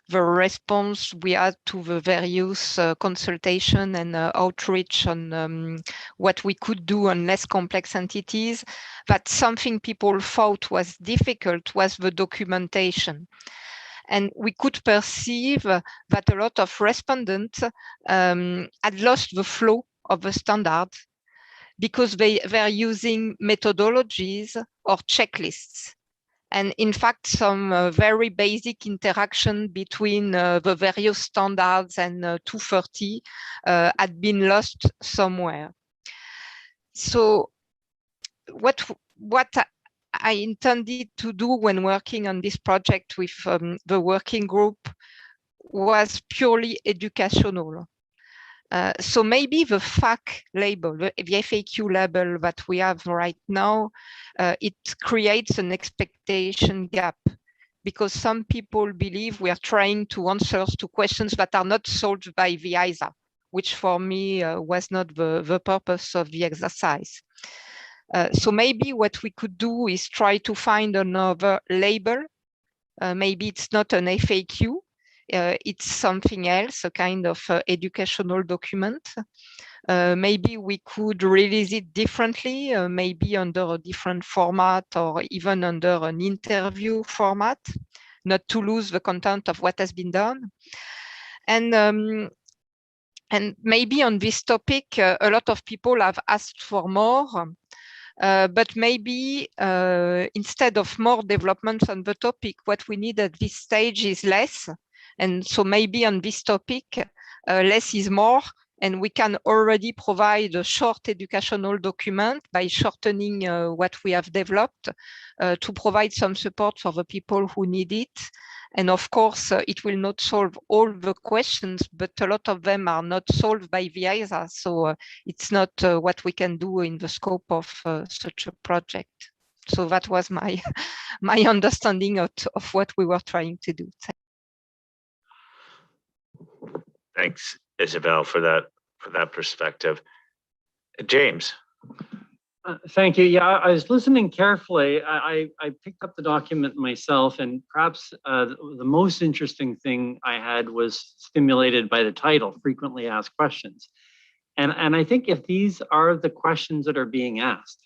the response we had to the various consultation and outreach on what we could do on less complex entities, that something people thought was difficult was the documentation. And we could perceive that a lot of respondents had lost the flow of the standards because they're using methodologies or checklists. And in fact, some very basic interaction between the various standards and 230 had been lost somewhere. So what I intended to do when working on this project with the working group was purely educational. So maybe the FAQ label, the FAQ label that we have right now, it creates an expectation gap because some people believe we are trying to answer to questions that are not solved by the ISA, which for me was not the purpose of the exercise. So maybe what we could do is try to find another label. Maybe it's not an FAQ. It's something else, a kind of educational document. Maybe we could release it differently, maybe under a different format or even under an interview format, not to lose the content of what has been done. And maybe on this topic, a lot of people have asked for more. But maybe instead of more developments on the topic, what we need at this stage is less. And so maybe on this topic, less is more, and we can already provide a short educational document by shortening what we have developed to provide some support for the people who need it. And of course, it will not solve all the questions, but a lot of them are not solved by the IAASB. So it's not what we can do in the scope of such a project. So that was my my understanding of what we were trying to do. Thanks, Isabel, for that perspective. James. Thank you. Yeah, I was listening carefully. I picked up the document myself, and perhaps the most interesting thing I had was stimulated by the title, Frequently Asked Questions. And I think if these are the questions that are being asked,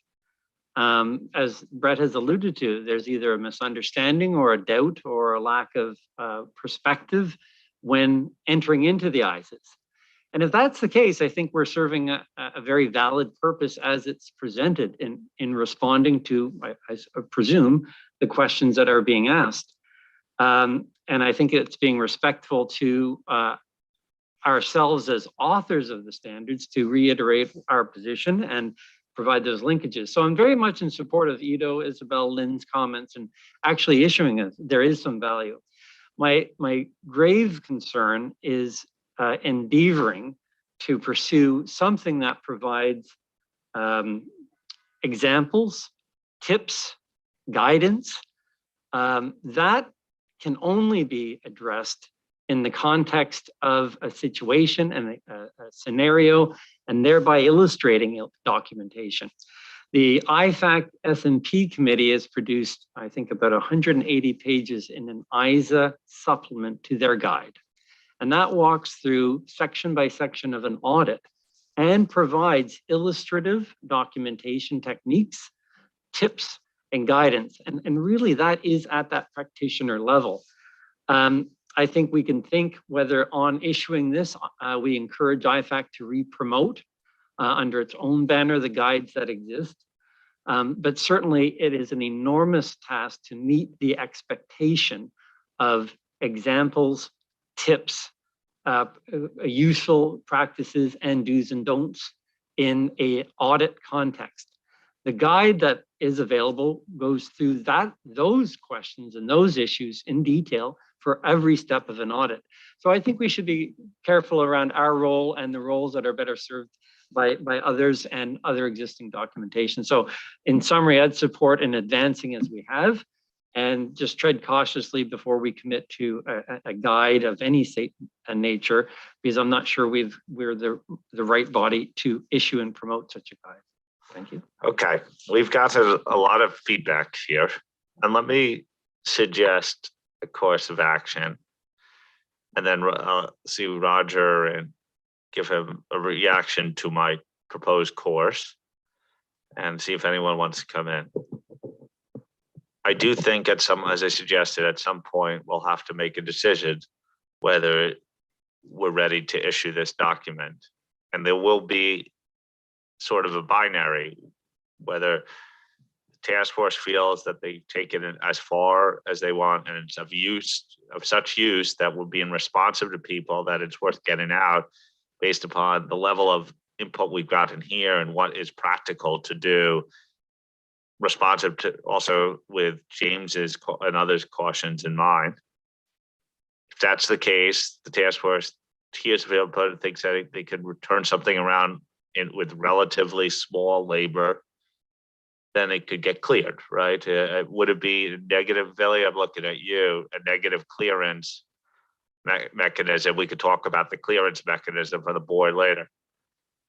as Brett has alluded to, there's either a misunderstanding or a doubt or a lack of perspective when entering into the ISIS. And if that's the case, I think we're serving a very valid purpose as it's presented in responding to, I presume, the questions that are being asked. And I think it's being respectful to ourselves as authors of the standards to reiterate our position and provide those linkages. So I'm very much in support of Ido, Isabel, Lynn's comments, and actually issuing it. There is some value. My grave concern is endeavoring to pursue something that provides examples, tips, guidance that can only be addressed in the context of a situation and a scenario, and thereby illustrating documentation. The IFAC S&P committee has produced, I think, about 180 pages in an ISA supplement to their guide. And that walks through section by section of an audit and provides illustrative documentation techniques, tips, and guidance. And really that is at that practitioner level. I think we can think whether on issuing this, we encourage IFAC to re-promote under its own banner the guides that exist. But certainly it is an enormous task to meet the expectation of examples, tips, useful practices, and do's and don'ts in an audit context. The guide that is available goes through those questions and those issues in detail for every step of an audit. So I think we should be careful around our role and the roles that are better served by others and other existing documentation. So in summary, I'd support in advancing as we have, and just tread cautiously before we commit to a guide of any nature, because I'm not sure we're the right body to issue and promote such a guide. Thank you. Okay, we've got a lot of feedback here, and let me suggest a course of action, and then see Roger and give him a reaction to my proposed course, and see if anyone wants to come in. I do think as I suggested, at some point we'll have to make a decision whether we're ready to issue this document, and there will be sort of a binary, whether the task force feels that they take it as far as they want and it's of such use that will be responsive to people that it's worth getting out based upon the level of input we've gotten here and what is practical to do, responsive to also with James's and others' cautions in mind. If that's the case, the task force hears the input and thinks that they could return something around with relatively small labor, then it could get cleared, right? Would it be negative, Billy? I'm looking at you, a negative clearance mechanism. We could talk about the clearance mechanism for the board later.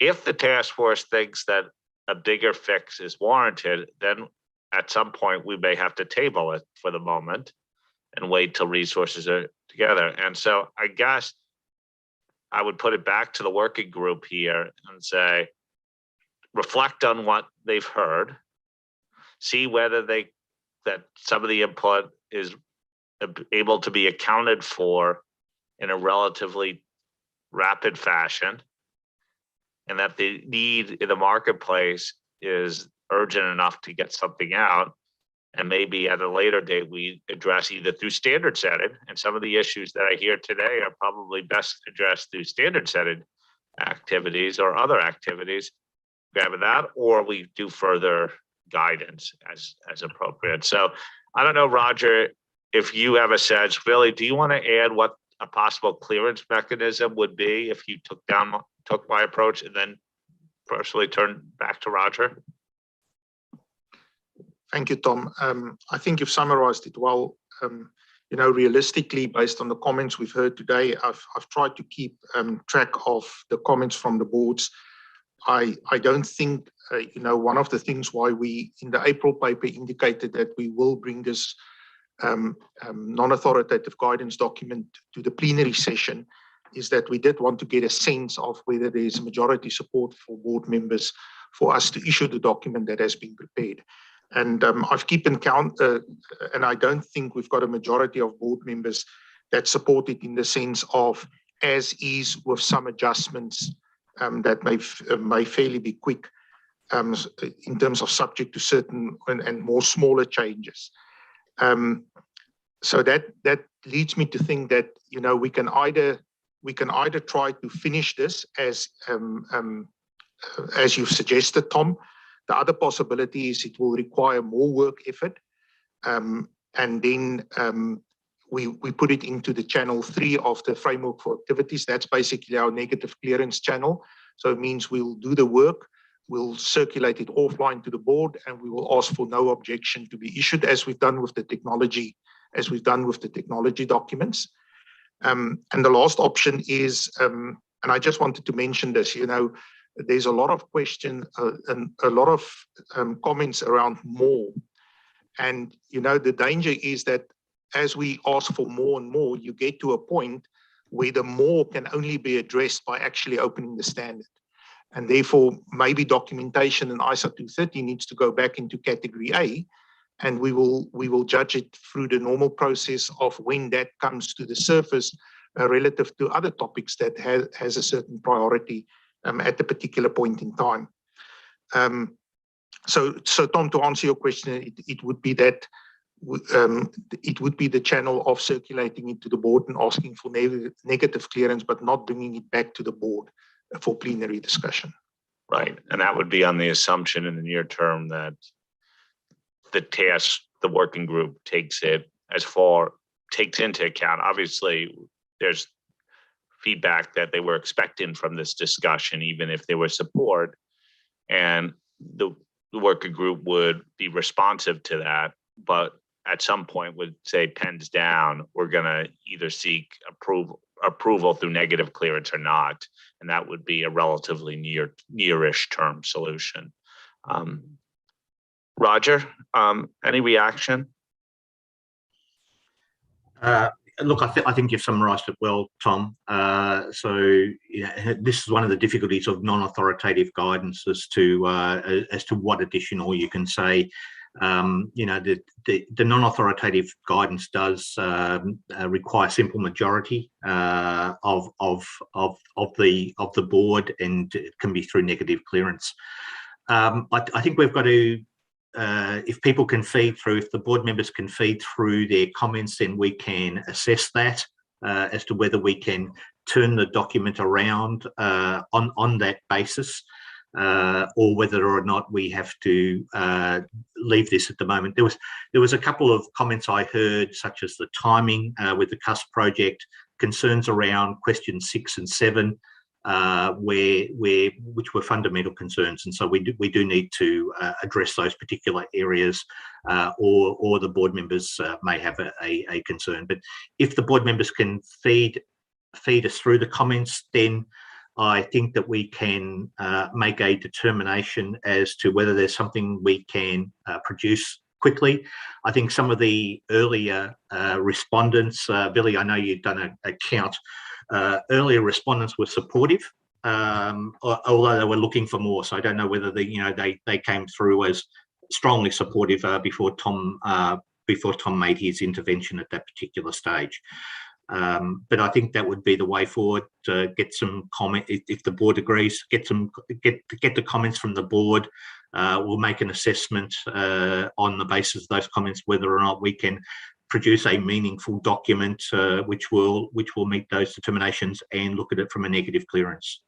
If the task force thinks that a bigger fix is warranted, then at some point we may have to table it for the moment and wait till resources are together. And so I guess I would put it back to the working group here and say, reflect on what they've heard, see whether that some of the input is able to be accounted for in a relatively rapid fashion, and that the need in the marketplace is urgent enough to get something out. And maybe at a later date, we address either through standard setting, and some of the issues that I hear today are probably best addressed through standard setting activities or other activities, grabbing that, or we do further guidance as appropriate. So I don't know, Roger, if you have a sense, Billy, do you want to add what a possible clearance mechanism would be if you took my approach and then personally turn back to Roger? Thank you, Tom. I think you've summarized it well. Realistically, based on the comments we've heard today, I've tried to keep track of the comments from the boards. I don't think, one of the things why we in the April paper indicated that we will bring this non-authoritative guidance document to the plenary session is that we did want to get a sense of whether there's majority support for board members for us to issue the document that has been prepared. And I've kept count, and I don't think we've got a majority of board members that support it in the sense of as is with some adjustments that may fairly be quick in terms of subject to certain and more smaller changes. So that leads me to think that we can either try to finish this as you've suggested, Tom. The other possibility is it will require more work effort, and then we put it into the channel 3 of the framework for activities. That's basically our negative clearance channel. So it means we'll do the work, we'll circulate it offline to the board, and we will ask for no objection to be issued, as we've done with the technology, documents. And the last option is, and I just wanted to mention this, there's a lot of question and a lot of comments around more. And, the danger is that as we ask for more and more, you get to a point where the more can only be addressed by actually opening the standard. And therefore, maybe documentation in ISO 230 needs to go back into category A, and we will judge it through the normal process of when that comes to the surface relative to other topics that has a certain priority at the particular point in time. So Tom, to answer your question, it would be that it would be the channel of circulating it to the board and asking for negative clearance, but not bringing it back to the board for plenary discussion. Right, and that would be on the assumption in the near term that the working group takes into account. Obviously, there's feedback that they were expecting from this discussion, even if there was support, and the working group would be responsive to that, but at some point would say pens down, we're going to either seek approval through negative clearance or not, and that would be a relatively nearish term solution. Roger, any reaction? Look, I think you've summarised it well, Tom. This is one of the difficulties of non-authoritative guidance as to what additional you can say. The non-authoritative guidance does require simple majority of the board, and it can be through negative clearance. I think we've got to. If people can feed through, if the board members can feed through their comments, then we can assess that as to whether we can turn the document around on that basis, or whether or not we have to leave this at the moment. There was a couple of comments I heard, such as the timing with the CUS project, concerns around questions 6 and 7. Which were fundamental concerns, and so we do need to address those particular areas, or the board members may have a concern. But if the board members can feed us through the comments, then I think that we can make a determination as to whether there's something we can produce quickly. I think some of the earlier respondents, Billy, I know you've done a count. Earlier respondents were supportive, although they were looking for more. So I don't know whether they came through as strongly supportive before Tom made his intervention at that particular stage. But I think that would be the way forward. To get some comment, if the board agrees, get the comments from the board. We'll make an assessment on the basis of those comments whether or not we can produce a meaningful document which will meet those determinations and look at it from a negative clearance.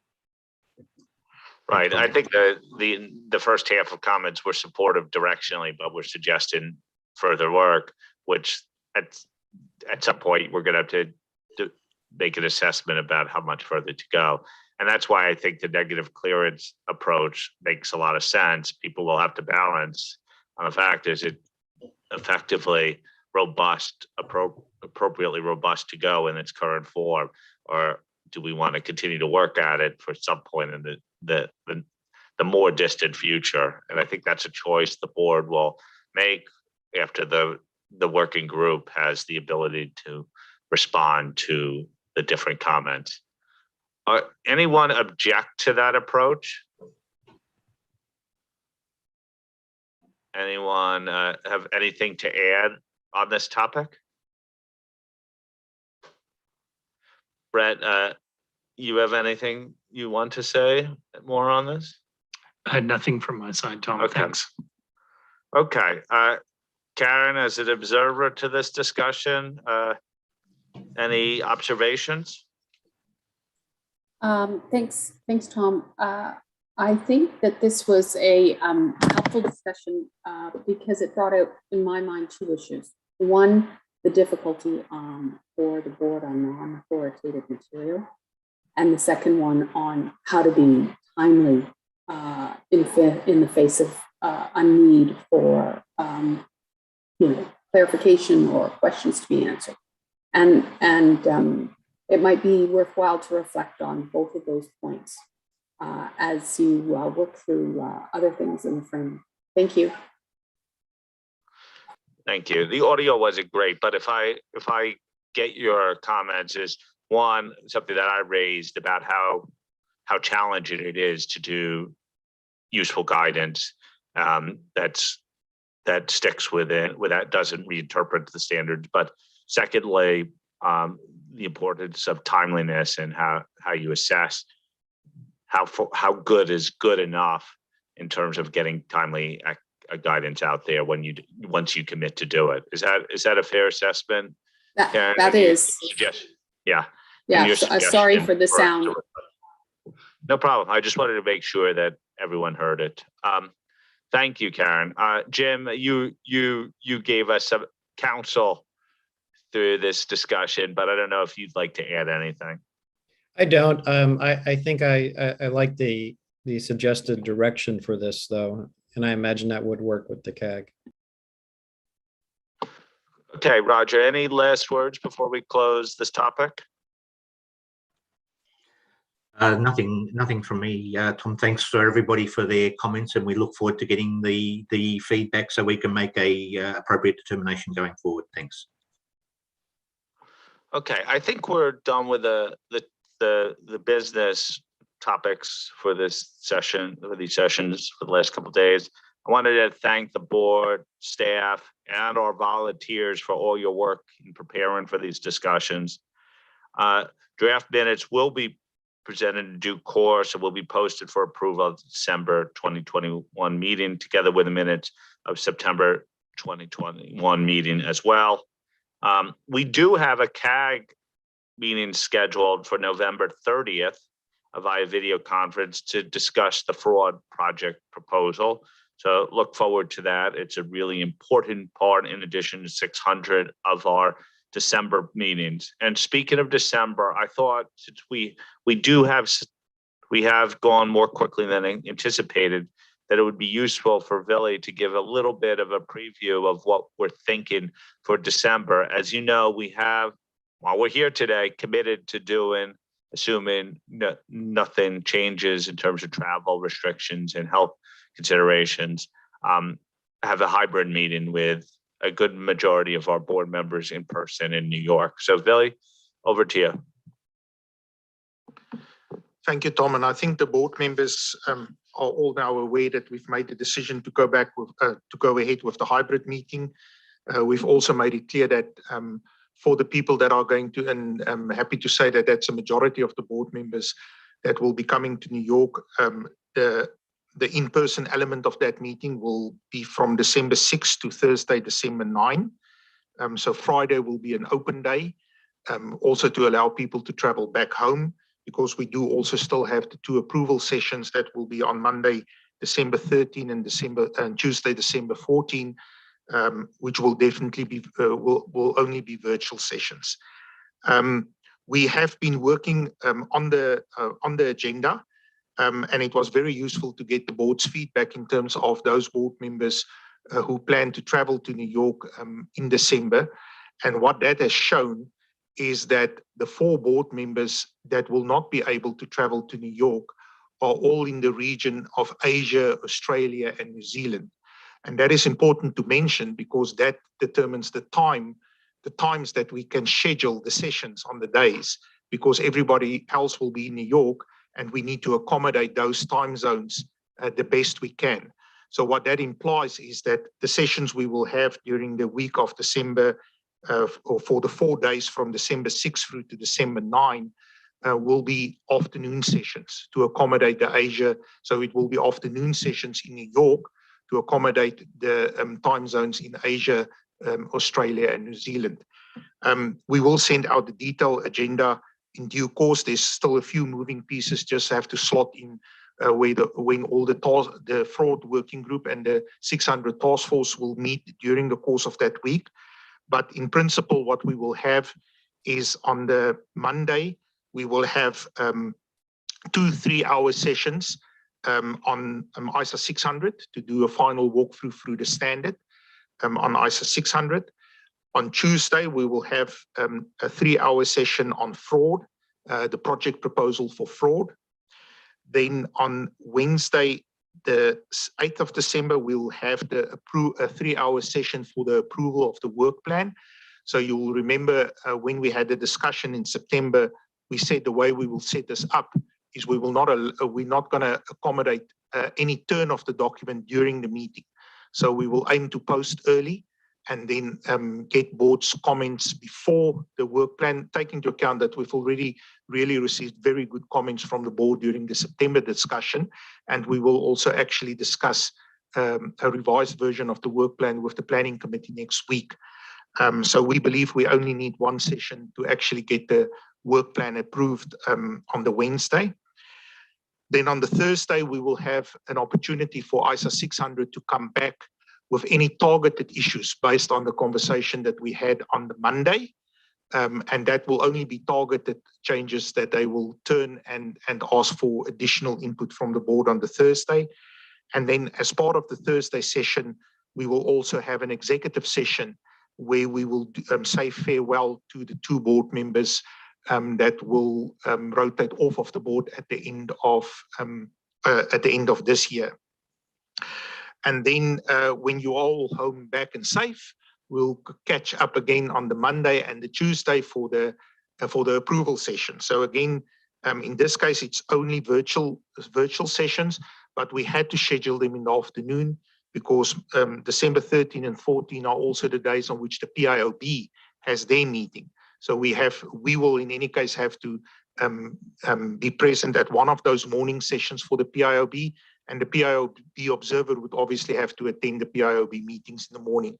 Right. I think the first half of comments were supportive directionally, but we're suggesting further work, which at some point, we're going to have to make an assessment about how much further to go. And that's why I think the negative clearance approach makes a lot of sense. People will have to balance on the fact, is it effectively robust, appropriately robust to go in its current form, or do we want to continue to work at it for some point in the more distant future? And I think that's a choice the board will make after the working group has the ability to respond to the different comments. Anyone object to that approach? Anyone have anything to add on this topic? Brett, you have anything you want to say more on this? I had nothing from my side, Tom. Okay. Thanks. Okay. Karen, as an observer to this discussion, any observations? Thanks, Tom. I think that this was a helpful discussion because it brought out, in my mind, two issues. One, the difficulty for the board on non-authoritative material, and the second one on how to be timely in the face of a need for clarification or questions to be answered. And it might be worthwhile to reflect on both of those points as you work through other things in the frame. Thank you. Thank you. The audio wasn't great, but if I get your comments, is one, something that I raised about how challenging it is to do useful guidance that sticks with it, that doesn't reinterpret the standards. But secondly, the importance of timeliness and how you assess how good is good enough in terms of getting timely guidance out there once you commit to do it. Is that a fair assessment? That is. Yeah. Yeah. Sorry for the sound. No problem. I just wanted to make sure that everyone heard it. Thank you, Karen. Jim, you gave us some counsel through this discussion, but I don't know if you'd like to add anything. I don't. I think I like the suggested direction for this, though, and I imagine that would work with the CAG. Okay, Roger, any last words before we close this topic? Nothing from me, Tom. Thanks for everybody for their comments, and we look forward to getting the feedback so we can make a appropriate determination going forward. Thanks. Okay, I think we're done with the business topics for this session, for these sessions for the last couple of days. I wanted to thank the board, staff, and our volunteers for all your work in preparing for these discussions. Draft minutes will be presented in due course and will be posted for approval at the December 2021 meeting, together with the minutes of September 2021 meeting as well. We do have a CAG meeting scheduled for November 30th via video conference to discuss the fraud project proposal. So look forward to that. It's a really important part in addition to 600 of our December meetings. And speaking of December, I thought since we have gone more quickly than anticipated, that it would be useful for Billy to give a little bit of a preview of what we're thinking for December. As you know, we have, while we're here today, committed to doing, assuming nothing changes in terms of travel restrictions and health considerations, have a hybrid meeting with a good majority of our board members in person in New York. So Billy, over to you. Thank you, Tom. And I think the board members are all now aware that we've made the decision to go back with, to go ahead with the hybrid meeting. We've also made it clear that for the people that are going to, and I'm happy to say that that's a majority of the board members that will be coming to New York. The in-person element of that meeting will be from December 6th to Thursday, December 9. So Friday will be an open day, also to allow people to travel back home, because we do also still have the 2 approval sessions that will be on Monday, December 13 and Tuesday, December 14. which will definitely be will only be virtual sessions. We have been working on the agenda, and it was very useful to get the board's feedback in terms of those board members who plan to travel to New York in December. And what that has shown is that the 4 board members that will not be able to travel to New York are all in the region of Asia, Australia, and New Zealand. And that is important to mention because that determines the times that we can schedule the sessions on the days, because everybody else will be in New York and we need to accommodate those time zones the best we can. So what that implies is that the sessions we will have during the week of December, or for the 4 days from December 6 through to December 9, will be afternoon sessions to accommodate the Asia. So it will be afternoon sessions in New York to accommodate the time zones in Asia, Australia, and New Zealand. We will send out the detailed agenda in due course. There's still a few moving pieces, just have to slot in when all the fraud working group and the 600 task force will meet during the course of that week. But in principle, what we will have is on the Monday, we will have 2 3-hour sessions on ISA 600 to do a final walkthrough through the standard on ISA 600. On Tuesday, we will have a 3-hour session on fraud, the project proposal for fraud. Then on Wednesday, the 8th of December, we'll have a 3-hour session for the approval of the work plan. So you will remember when we had the discussion in September, we said the way we will set this up is we're not going to accommodate any turn of the document during the meeting. So we will aim to post early and then get board's comments before the work plan, taking into account that we've already really received very good comments from the board during the September discussion. And we will also actually discuss a revised version of the work plan with the planning committee next week. So we believe we only need 1 session to actually get the work plan approved on the Wednesday. Then on the Thursday, we will have an opportunity for ISA 600 to come back with any targeted issues based on the conversation that we had on the Monday. And that will only be targeted changes that they will turn and ask for additional input from the board on the Thursday. And then as part of the Thursday session, we will also have an executive session where we will say farewell to the 2 board members that will rotate off of the board at the end of this year. And then when you all home back and safe, we'll catch up again on the Monday and the Tuesday for the approval session. So again, in this case, it's only virtual sessions, but we had to schedule them in the afternoon because December 13 and 14 are also the days on which the PIOB has their meeting. So we will in any case have to be present at one of those morning sessions for the PIOB, and the PIOB observer would obviously have to attend the PIOB meetings in the morning.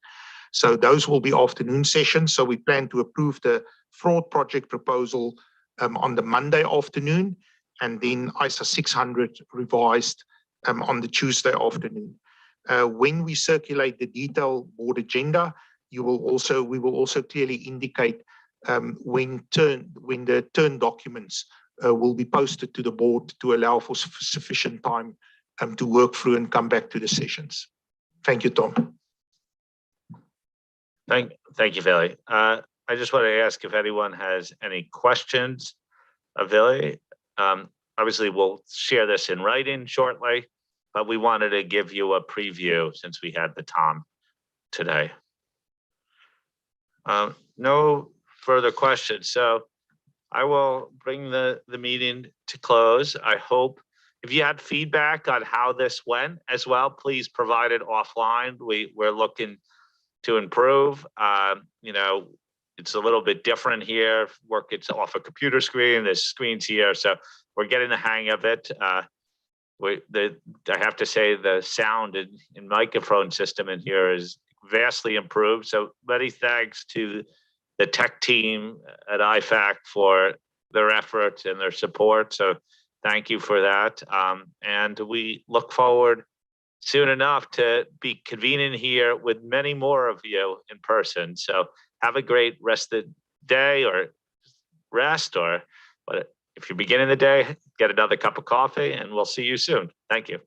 So those will be afternoon sessions. So we plan to approve the fraud project proposal on the Monday afternoon, and then ISA 600 revised on the Tuesday afternoon. When we circulate the detailed board agenda, we will also clearly indicate when the turn documents will be posted to the board to allow for sufficient time to work through and come back to the sessions. Thank you, Tom. Thank you, Vili. I just want to ask if anyone has any questions of Vili. Obviously, we'll share this in writing shortly, but we wanted to give you a preview since we had the Tom today. No further questions. So I will bring the meeting to close. I hope if you had feedback on how this went as well, please provide it offline. We're looking to improve. It's a little bit different here. It's off a computer screen. There's screens here, so we're getting the hang of it. I have to say the sound and microphone system in here is vastly improved. So many thanks to the tech team at IFAC for their efforts and their support. So thank you for that. And we look forward soon enough to be convening here with many more of you in person. So have a great rest of the day or rest, or but if you're beginning the day, get another cup of coffee and we'll see you soon. Thank you.